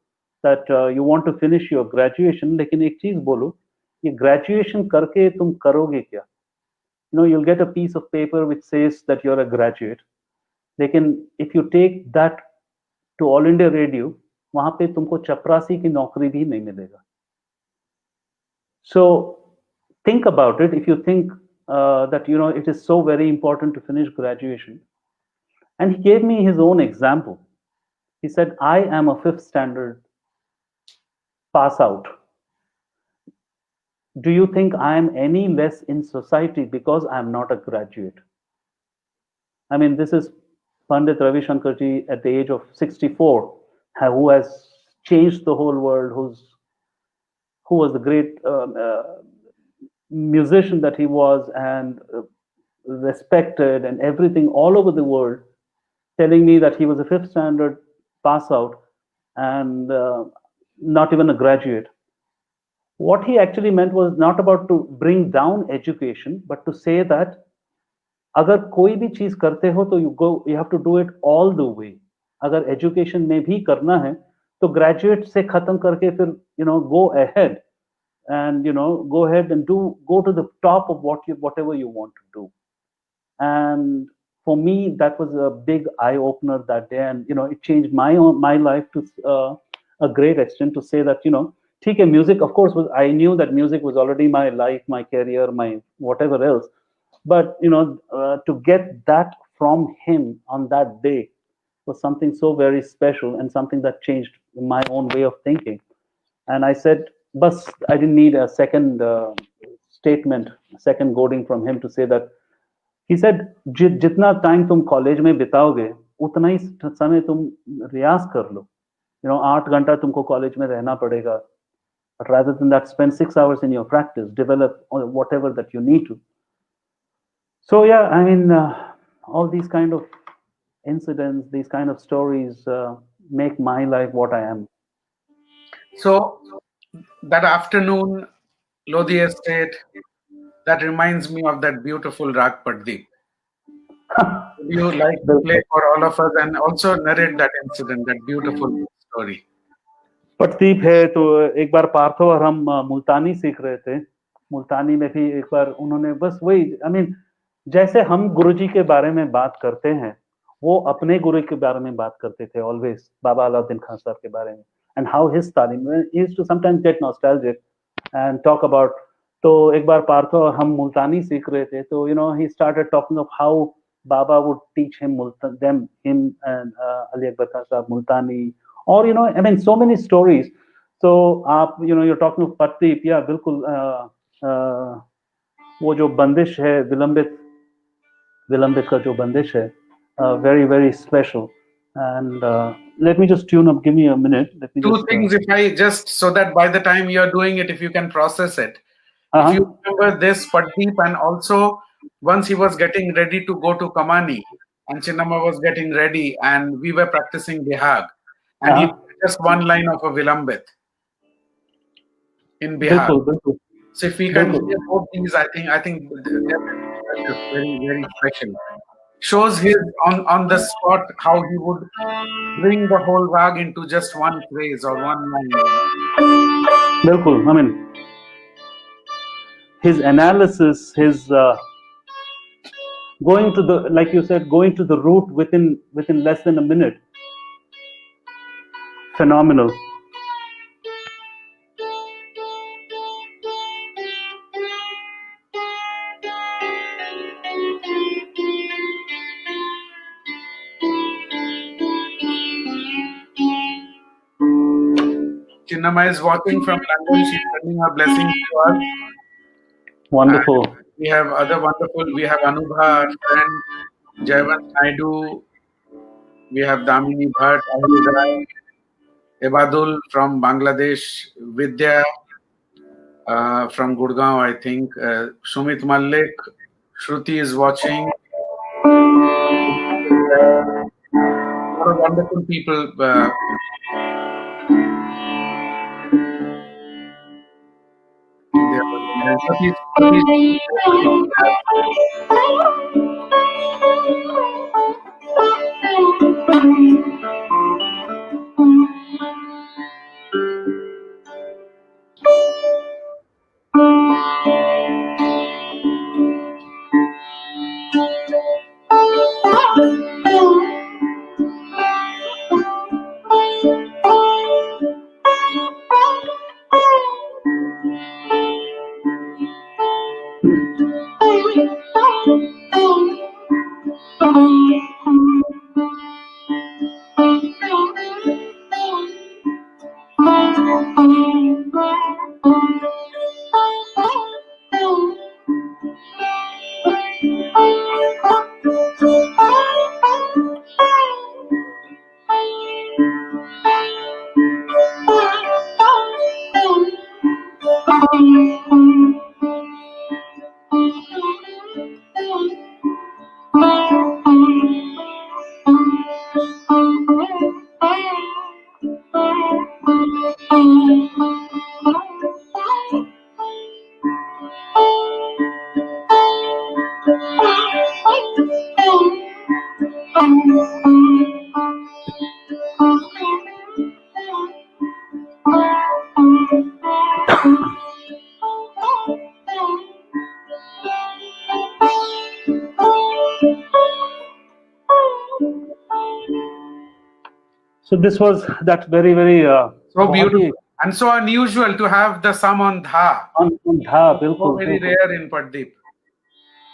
that you want to finish your graduation, लेकिन एक चीज बोलो, ये graduation करके तुम करोगे क्या? You'll get a piece of paper which says that you're a graduate. लेकिन if you take that to All India Radio, वहां पे तुमको चपरासी की नौकरी भी नहीं मिलेगा. So think about it. If you think that it is so very important to finish graduation. And he gave me his own example. He said, I am a fifth standard pass out. Do you think I am any less in society because I am not a graduate? I mean, this is Pandit Ravi Shankar ji at the age of 64, who has changed the whole world, who was the great musician that he was, and respected and everything all over the world, telling me that he was a fifth standard pass out and not even a graduate. What he actually meant was not about to bring down education, but to say that अगर कोई भी चीज करते हो तो you have to do it all the way. अगर education में भी करना है तो graduate से खत्म करके फिर go ahead and go ahead and go to the top of whatever you want to do. And for me, that was a big eye opener that day, and it changed my life to a great extent, to say that ठीक है, music of course I knew that music was already my life, my career, my whatever else, but to get that from him on that day was something so very special and something that changed my own way of thinking. And I said, bus, I didn't need a second statement, second goading from him to say that. He said, जितना time तुम college में बिताओगे उतना ही समय तुम रियाज कर लो. 8 घंटा तुमको college में रहना पड़ेगा, but rather than that, spend 6 hours in your practice, develop whatever that you need to. So yeah, I mean, all these kind of incidents, these kind of stories make my life what I am. So that afternoon, Lodi Estate, that reminds me of that beautiful Rag Pardeep. Would you like to play for all of us and also narrate that incident, that beautiful story? Patdeep है तो एक बार पार्थो और हम मुल्तानी सीख रहे थे. मुल्तानी में भी एक बार उन्होंने बस वही, आई मीन, जैसे हम गुरुजी के बारे में बात करते हैं, वो अपने गुरु के बारे में बात करते थे ऑलवेज, बाबा अलाउद्दीन खान साहब के बारे में, एंड हाउ हिज तालीम used to sometimes get nostalgic and talk about. तो एक बार पार्थो और हम मुल्तानी सीख रहे थे, तो he started talking of how Baba would teach him and Ali Akbar Khan Sahab Multani, or I mean, so many stories. So you're talking of Patdeep, yeah, बिल्कुल वो जो बंदिश है, विलंबित का जो बंदिश है, very very special. And let me just tune up. Give me a minute. Let me Two things, if I just, so that by the time you're doing it, if you can process it. If you remember this Patdeep, and also once he was getting ready to go to Kamani, and Chinnamma was getting ready, and we were practicing Bihag, and he just one line of a Vilambit in Bihag. बिल्कुल. So if we can hear both these, I think they're very very special. Shows his on the spot how he would bring the whole rag into just one phrase or one line. बिल्कुल. I mean, his analysis, his going to the, like you said, going to the root within less than a minute. Phenomenal. Chinnamma is watching from London. She's sending her blessings to us. Wonderful. And we have other wonderful. We have Anubha, our friend, Jayavant Naidu. We have Damini Bhatt, Ahir Rai, Ebadul from Bangladesh, Vidya from Gurgaon, I think. Sumit Malik, Shruti is watching. A lot of wonderful people. So this was that very So beautiful and so unusual to have the sum on dha. dha, So bilkul, very bilkul. rare in Pardeep.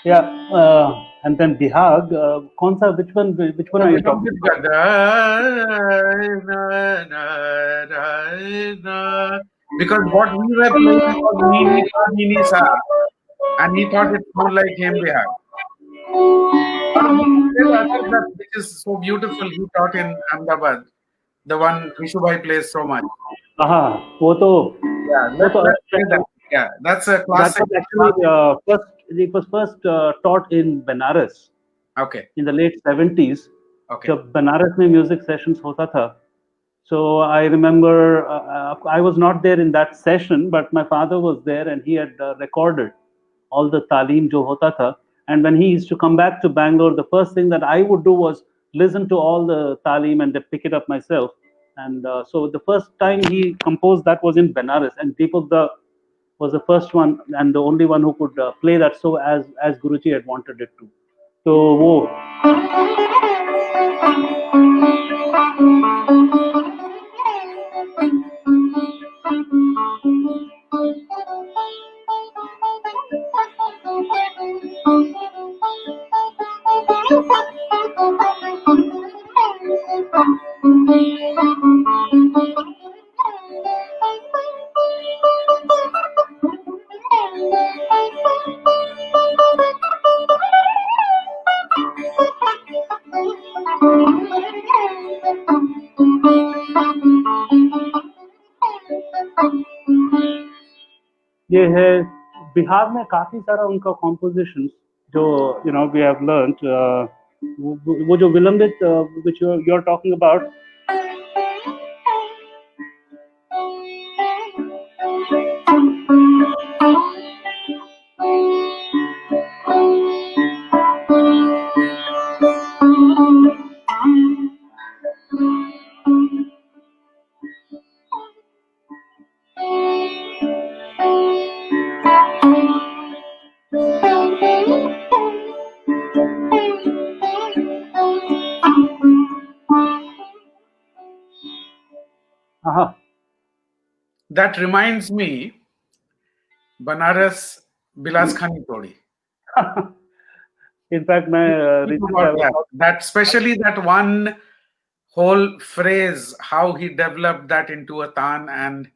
Yeah, and then bihag. Which one are you talking about? Because what we were playing was Nini Sa Nini Sa, and he thought it sounded like him bihag. Which is so beautiful. He taught in Ahmedabad, the one Vishubhai plays so much. वो तो Let's play that. Yeah, that's a classic. That was actually it was first taught in Benares. Okay. In the late 70s. Okay. जब बनारस में music sessions होता था. So I remember I was not there in that session, but my father was there and he had recorded all the talim jo hota tha. And when he used to come back to Bangalore, the first thing that I would do was listen to all the talim and pick it up myself. And so the first time he composed that was in Benares, and Deepak Da was the first one and the only one who could play that so as Guruji had wanted it to. So wo ये है बिहार में काफी सारा उनका compositions जो we have learned वो जो विलंबित which you're talking about That reminds me, Banaras Bilas Khani Todi. In fact, that especially that one whole phrase, how he developed that into a tan, and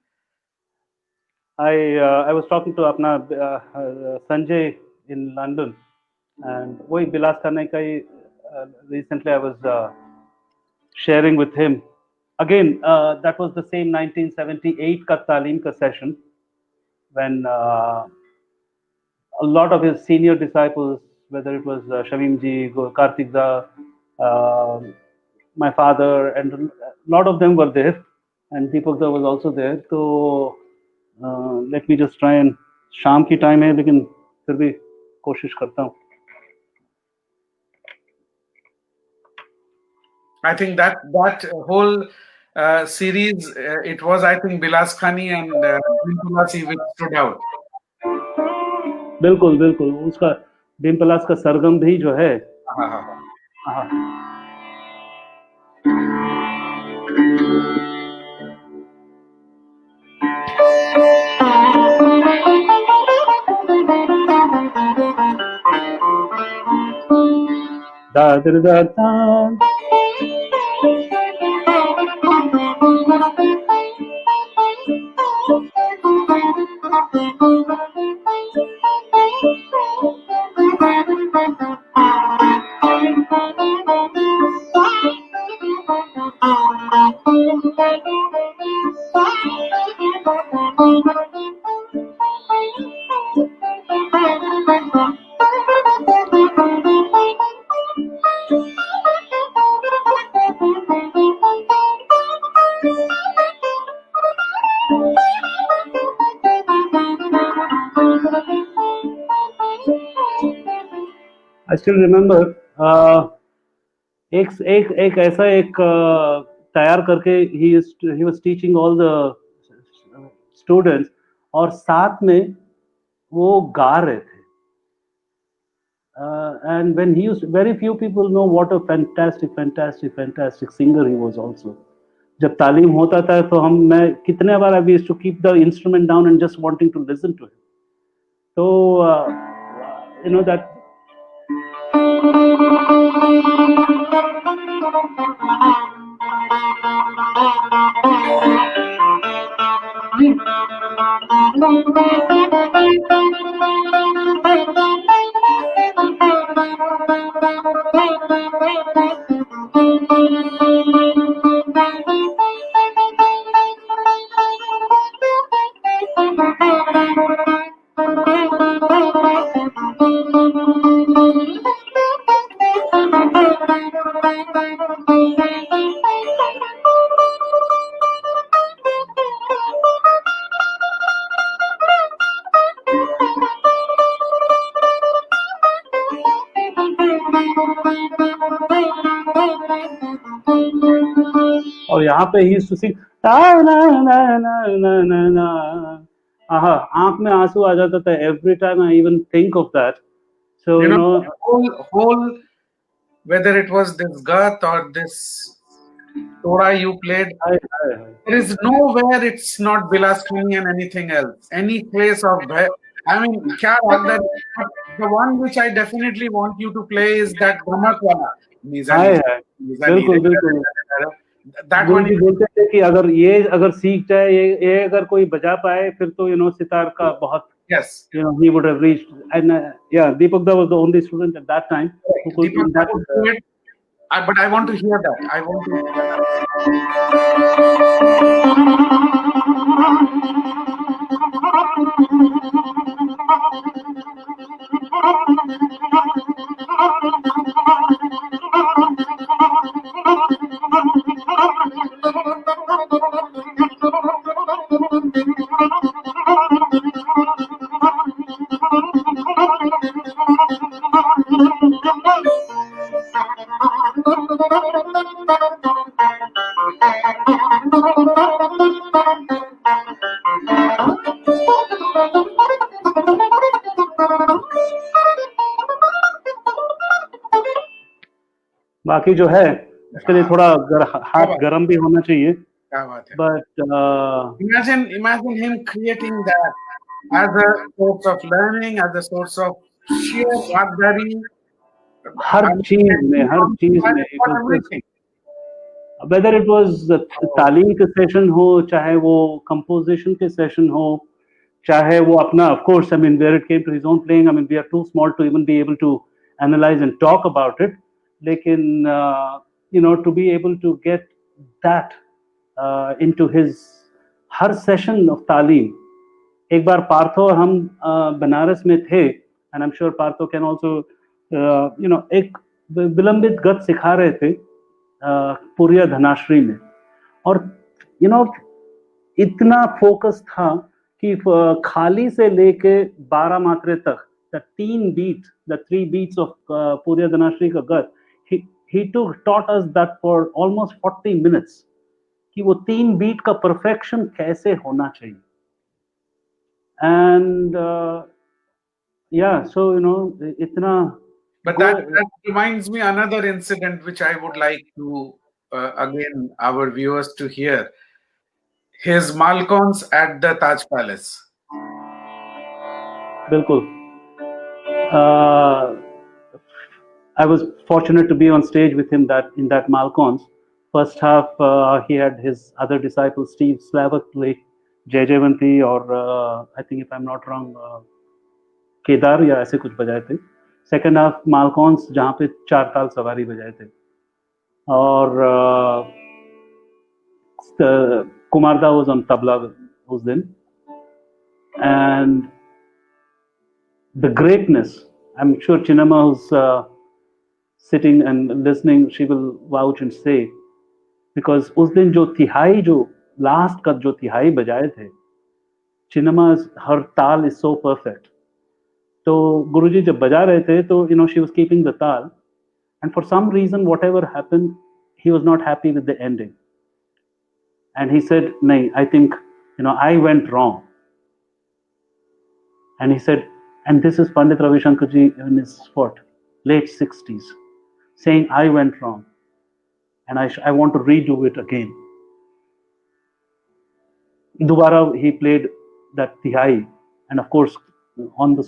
I was talking to apna Sanjay in London, and वही बिलास खाने का ही recently I was sharing with him. Again, that was the same 1978 ka Talim ka session when a lot of his senior disciples, whether it was Shamim ji, Kartik da, my father, and a lot of them were there, and Deepak da was also there. So let me just try and शाम की time है लेकिन फिर भी कोशिश करता हूँ. I think that whole series, it was, I think, Bilas Khani and Bimpalasi which stood out. बिल्कुल बिल्कुल उसका बिम्पलास का सरगम भी जो है दादर दादा I still remember एक ऐसा एक तैयार करके he was teaching all the students और साथ में वो गा रहे थे. And when he used, very few people know what a fantastic singer he was also. जब तालीम होता था तो मैं कितने बार I used to keep the instrument down and just wanting to listen to him. So you know that. और यहाँ पे ही सुसी आंख में आंसू आ जाता था every time I even think of that. So you know whole whether it was this Gath or this Toda you played, there is nowhere it's not Bilaskini and anything else. Any place of I mean, the one which I definitely want you to play is that Gamak wala. बिल्कुल That one भी बोलते थे कि अगर सीख जाए ये अगर कोई बजा पाए फिर तो सितार का बहुत yes he would have reached. And Deepak Da was the only student at that time who could do that. But I want to hear that. I want to hear बाकी जो है उसके लिए थोड़ा हाथ गरम भी होना चाहिए. But imagine him creating that as a source of learning, as a source of sheer Wagdari. हर चीज में whether it was तालीम के सेशन हो चाहे वो composition के सेशन हो चाहे वो अपना, of course, I mean, where it came to his own playing, I mean, we are too small to even be able to analyze and talk about it. Lekin, to be able to get that into his her session of तालीम. एक बार पार्थो और हम बनारस में थे, and I'm sure Partho can also, एक विलंबित गत सिखा रहे थे पुरिया धनाश्री में, और इतना फोकस था कि खाली से लेके 12 मात्रे तक, the 3 beats of पुरिया धनाश्री का गत, he taught us that for almost 40 minutes कि वो 3 बीट का परफेक्शन कैसे होना चाहिए. And so itna. But that reminds me another incident which I would like to again our viewers to hear. His Malcons at the Taj Palace. Bilkul. I was fortunate to be on stage with him in that Malcons. First half he had his other disciple Steve Slavak play Jai Javanti, or I think if I'm not wrong Kedar या ऐसे कुछ बजाए थे. Second half Malkauns जहाँ पे 4 ताल सवारी बजाए थे, और कुमारदा वाज ऑन तबला उस दिन. And the greatness, I am sure Chinama who's sitting and listening, she will vouch and say because उस दिन जो तिहाई, जो लास्ट का जो तिहाई बजाए थे, चिन्नम्मा, हर ताल इज सो परफेक्ट. तो गुरुजी जब बजा रहे थे तो she was keeping the taal, and for some reason whatever happened, he was not happy with the ending, and he said, नहीं, I think I went wrong. And he said, and this is Pandit Ravi Shankar ji in his what, late 60s, saying, I went wrong and I want to redo it again. Dubara, he played that tihai, and of course, on the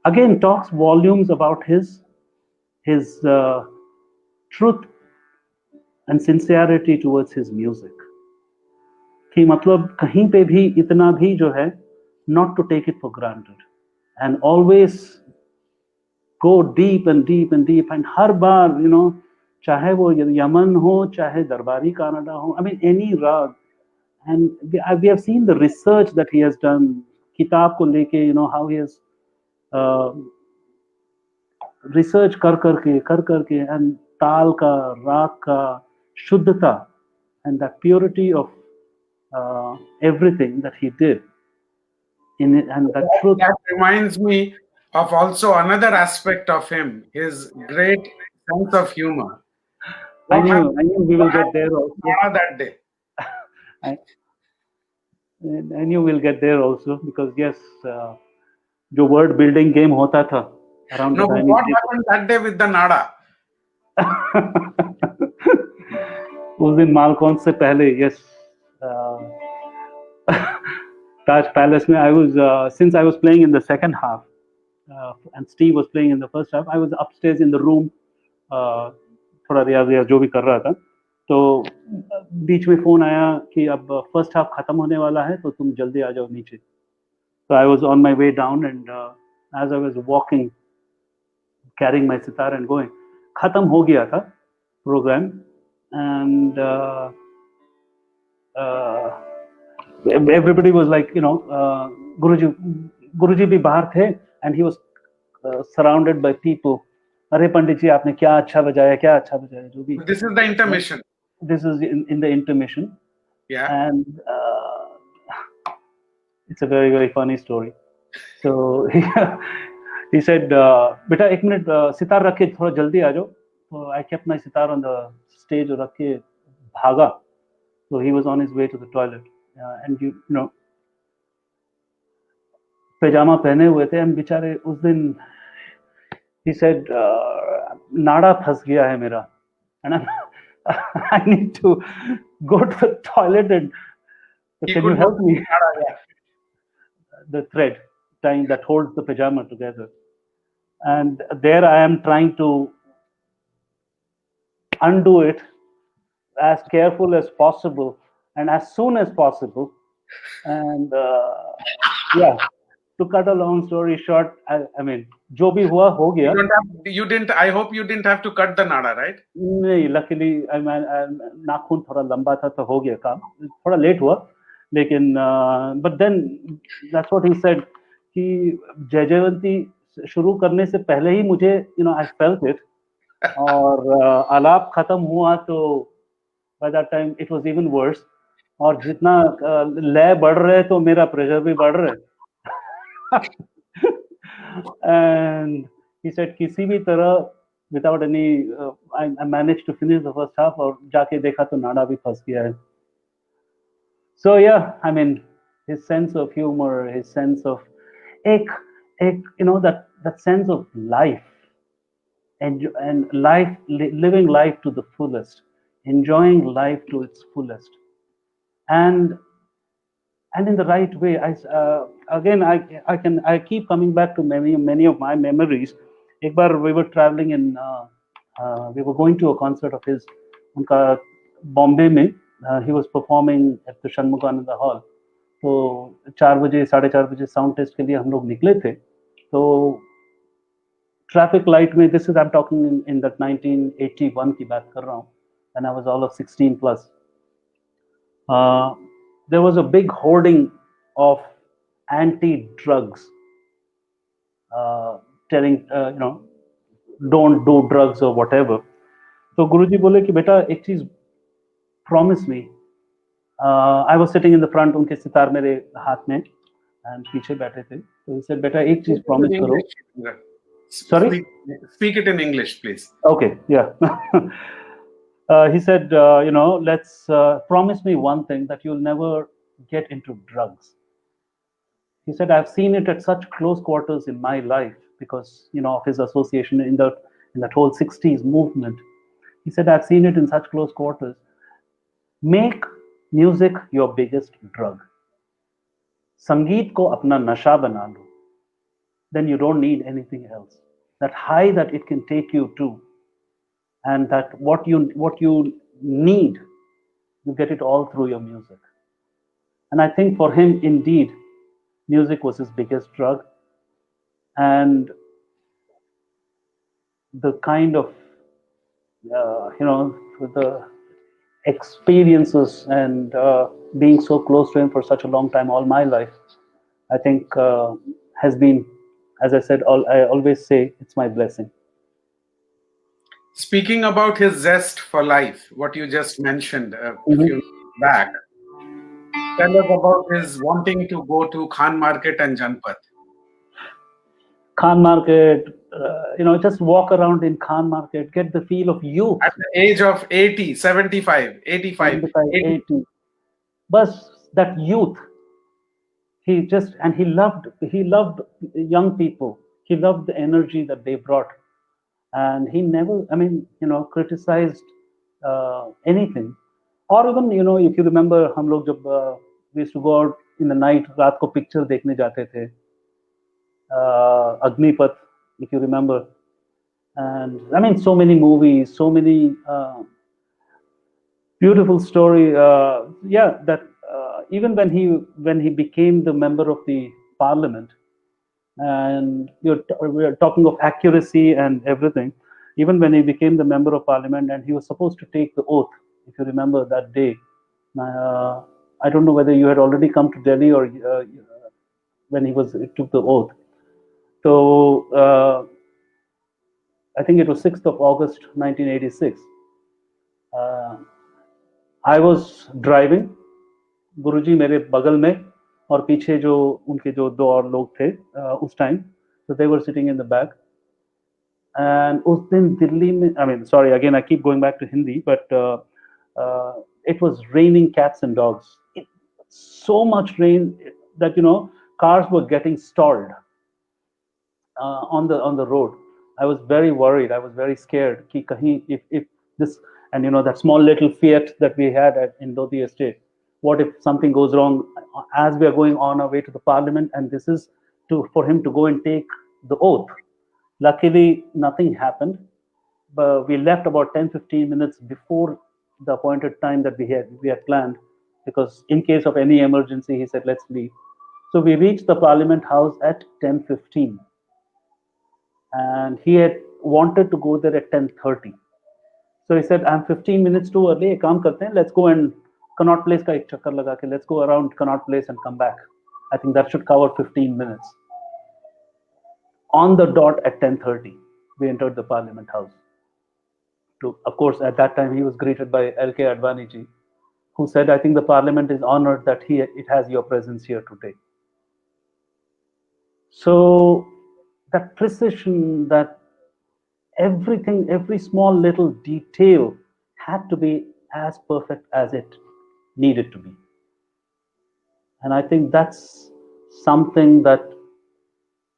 again talks volumes about his truth and sincerity towards his music. कि मतलब कहीं पे भी इतना भी जो है, not to take it for granted, and always go deep and deep and deep, and हर बार चाहे वो यमन हो, चाहे दरबारी कानडा हो, I mean any rag, and we have seen the research that he has done किताब को लेके, how he has research कर करके, and ताल का, राग का शुद्धता, and that purity of everything that he did in it, and that truth. That reminds me of also another aspect of him, his great sense of humor. I knew we will get there also. That day. I knew we'll get there also, because yes, जो word building game होता था around No, the time. what happened that day with the nada? उस दिन मालकौन से पहले, yes, Taj Palace में I was since I was playing in the second half, and Steve was playing in the first half, I was upstairs in the room, थोड़ा रियाज जो भी कर रहा था, तो बीच में फोन आया कि अब फर्स्ट हाफ खत्म होने वाला है, तो तुम जल्दी आ जाओ नीचे. So I was on my way down, and as I was walking, carrying my sitar and going, खत्म हो गया था program, and everybody was like, गुरुजी भी बाहर थे, and he was surrounded by people. अरे पंडित जी, आपने क्या अच्छा बजाया, क्या अच्छा बजाया, जो भी. This is the intermission. This is in the intermission. Yeah. And it's a very, very funny story. So he said, बेटा एक मिनट सितार रख के थोड़ा जल्दी आ जाओ. So I kept my sitar on the stage और रख के भागा. So he was on his way to the toilet, and पैजामा पहने हुए थे, and बेचारे उस दिन he said, नाड़ा फंस गया है मेरा, and I need to go to the toilet, and can you help me? The thread tying that holds the pajama together, and there I am trying to undo it as careful as possible and as soon as possible, and yeah, to cut a long story short, I mean जो भी हुआ हो गया. You didn't. I hope you didn't have to cut the nada, right? नहीं, luckily नाखून थोड़ा लंबा था, तो हो गया काम. थोड़ा लेट हुआ, लेकिन but then that's what he said कि जय जयवंती शुरू करने से पहले ही मुझे I felt it, और आलाप खत्म हुआ तो by that time it was even worse, और जितना लय बढ़ रहे तो मेरा प्रेशर भी बढ़ रहा है. And he said किसी भी तरह without any I managed to finish the first half, और जाके देखा तो नाड़ा भी फंस गया है. So yeah, I mean his sense of humor, his sense of that sense of life, and life, living life to the fullest, enjoying life to its fullest, and in the right way. Again, I keep coming back to many of my memories. एक बार we were traveling in we were going to a concert of his, उनका बॉम्बे में. He was performing at the Shanmugananda Hall. तो 4 बजे 4:30 बजे sound test के लिए हम लोग निकले थे. तो ट्रैफिक लाइट में, this is I'm talking in that 1981 की बात कर रहा हूँ, and I was all of 16 plus. There was a big hoarding of anti-drugs, telling don't do drugs or whatever. तो गुरुजी बोले कि बेटा एक चीज promise me. I was sitting in the front, उनके सितार मेरे हाथ में एंड पीछे बैठे थे. तो ही सेड बेटा एक चीज Speak it in प्रॉमिस करो. English. Sorry. Speak, speak it in English, please. Okay, yeah. He said, let's promise me one thing, that you'll never get into drugs. He said, I've seen it at such close quarters in my life because, of his association in that whole 60s movement. He said, I've seen it in such close quarters. Make music your biggest drug. संगीत को अपना नशा बना लो. Then you don't need anything else. That high that it can take you to, and that what you need, you get it all through your music. And I think for him, indeed, music was his biggest drug. And the kind of the experiences and being so close to him for such a long time, all my life, I think has been, as I said, I always say, it's my blessing. Speaking about his zest for life, what you just mentioned a few minutes back, tell us about his wanting to go to Khan Market and Janpat. Khan Market, just walk around in Khan Market, get the feel of youth. At the age of 80, 75, 85, 75, 80. 80. But that youth, he loved young people. He loved the energy that they brought. And he never, criticized anything. Or even, if you remember, हम लोग जब we used to go out in the night, रात को picture देखने जाते थे. Agnipath, if you remember. And so many movies, so many beautiful story. That even when he became the member of the parliament, and we are talking of accuracy and everything. Even when he became the member of parliament and he was supposed to take the oath, if you remember that day, I don't know whether you had already come to Delhi or when he took the oath. So I think it was 6th of August 1986. I was driving, गुरुजी मेरे बगल में और पीछे जो उनके जो दो और लोग थे उस time, so they were sitting in the back. And उस दिन दिल्ली में, sorry, again I keep going back to Hindi, but it was raining cats and dogs. So much rain that cars were getting stalled on the road. I was very worried. I was very scared. Ki kahin, if this, and that small little Fiat that we had in Lodi Estate, what if something goes wrong as we are going on our way to the parliament, and this is for him to go and take the oath. Luckily, nothing happened. But we left about 10-15 minutes before the appointed time that we had planned, because in case of any emergency, he said, let's leave. So we reached the Parliament House at 10:15. And he had wanted to go there at 10:30. So he said, I'm 15 minutes too early. Ek kaam karte hain, let's go and Connaught Place ka ek chakkar laga ke, let's go around Connaught Place and come back. I think that should cover 15 minutes. On the dot at 10:30, we entered the Parliament House. Of course, at that time, he was greeted by L.K. Advani ji, who said, I think the Parliament is honored that it has your presence here today. So that precision, that everything, every small little detail had to be as perfect as it needed to be. And I think that's something that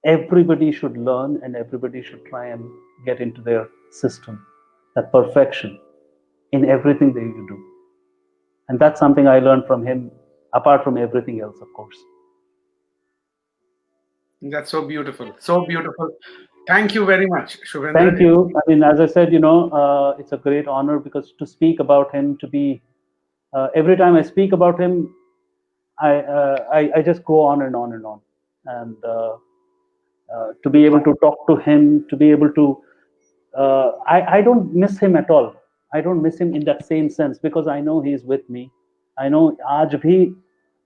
everybody should learn and everybody should try and get into their system, that perfection in everything that you do. And that's something I learned from him, apart from everything else, of course. That's so beautiful. So beautiful. Thank you very much, Shubhendra. Thank you. As I said, it's a great honor, because to speak about him, to be every time I speak about him, I just go on and on and on. And to be able to talk to him, to be able to, I don't miss him at all. I don't miss him in that same sense, because I know he is with me. I know aaj bhi,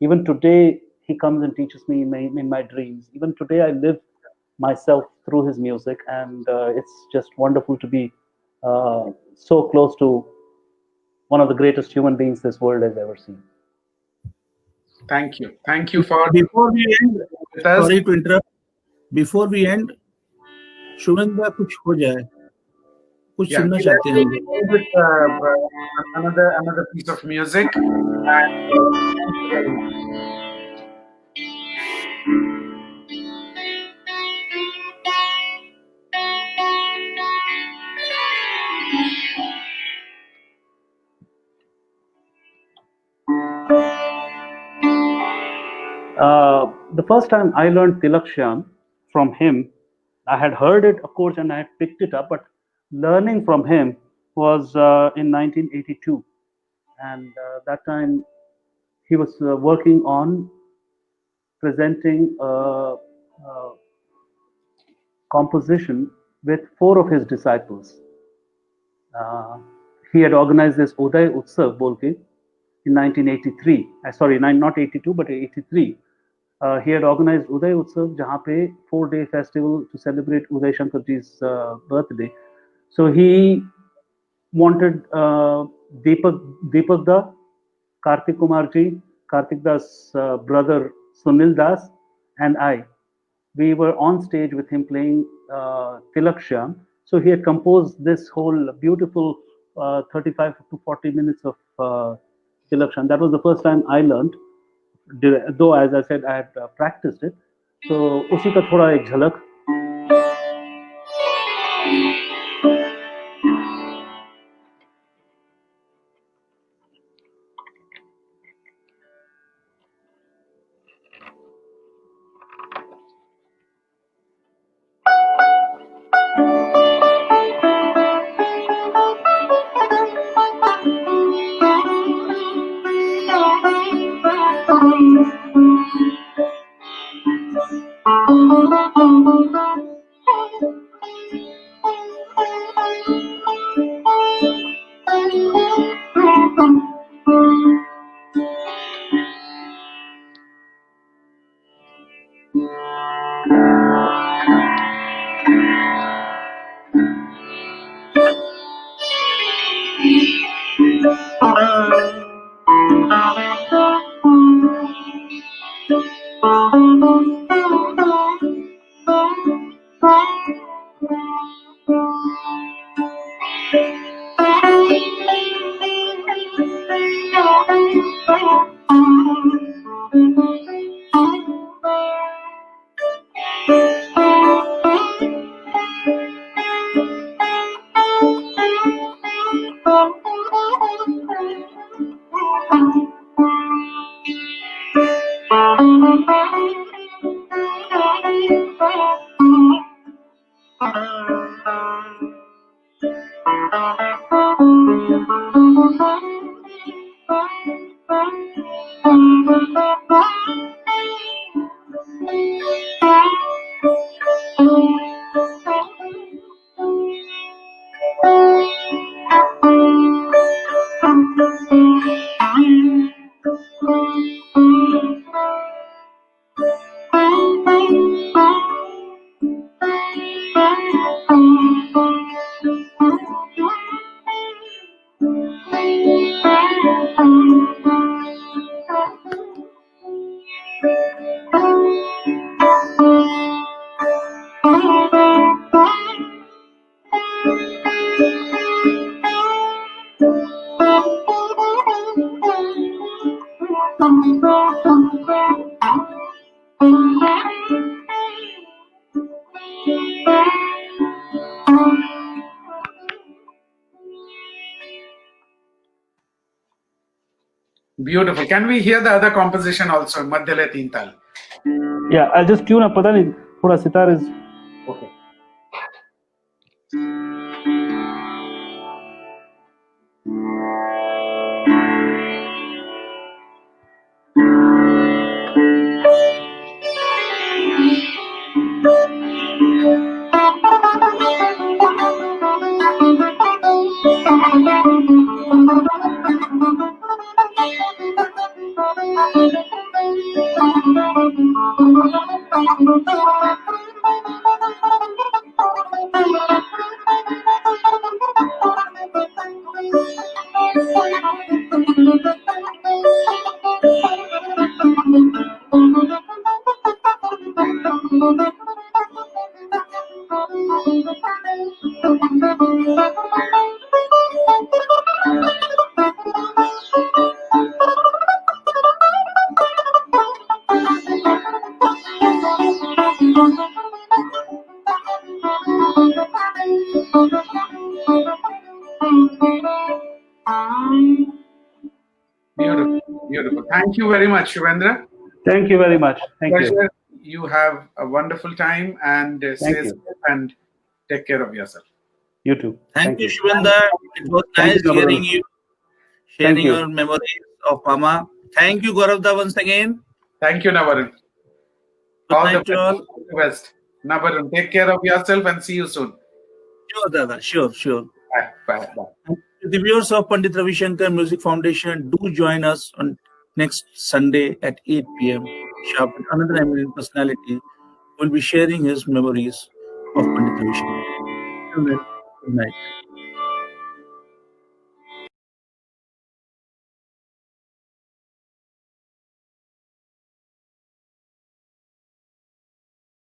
even today, he comes and teaches me in my dreams. Even today, I live myself through his music, and it's just wonderful to be so close to one of the greatest human beings this world has ever seen. Thank you. Thank you for Before we end, with us. sorry to interrupt. Before we end, Shubhendra कुछ हो जाए, कुछ Yeah, सुनना we'll चाहते हैं हम लोग. end with another piece of music. And thank you very much. The first time I learned Tilakshan from him, I had heard it, of course, and I had picked it up, but learning from him was in 1982. And that time he was working on presenting a composition with 4 of his disciples. He had organized this Uday Utsav Bolke in 1983. Sorry, not 82, but 83. He had organized Uday Utsav, jahan pe 4-day festival to celebrate Uday Shankarji's birthday. So he wanted Deepak Da, Kartik Kumarji, Kartik Das' brother Sunil Das, and I. We were on stage with him playing Tilakshan. So he had composed this whole beautiful 35 to 40 minutes of Tilakshan. That was the first time I learned, though as I said, I had practiced it. So उसी का थोड़ा एक झलक. Beautiful. Can we hear the other composition also? Madhyale Teen Tal. Yeah, I'll just tune up. पता नहीं थोड़ा sitar is okay. Beautiful, beautiful. Thank you very much, Shubhendra. Thank you very much. Thank you. Pleasure. You have a wonderful time and stay Thank you. safe and take care of yourself. You too. Thank you, Shubhendra. It was Thank nice you, Nabarun. hearing you, Thank sharing you. your memories of Mama. Thank you, Gaurav, once again. Thank you, Nabarun. Good All the night to all. best. Nabarun, take care of yourself and see you soon. Sure, Dada. Sure. Bye. Bye. Bye. And to the viewers of Pandit Ravi Shankar Music Foundation, do join us on next Sunday at 8 p.m. sharp with another eminent personality who will be sharing his memories of Pandit Ravi Shankar. Till then, good night.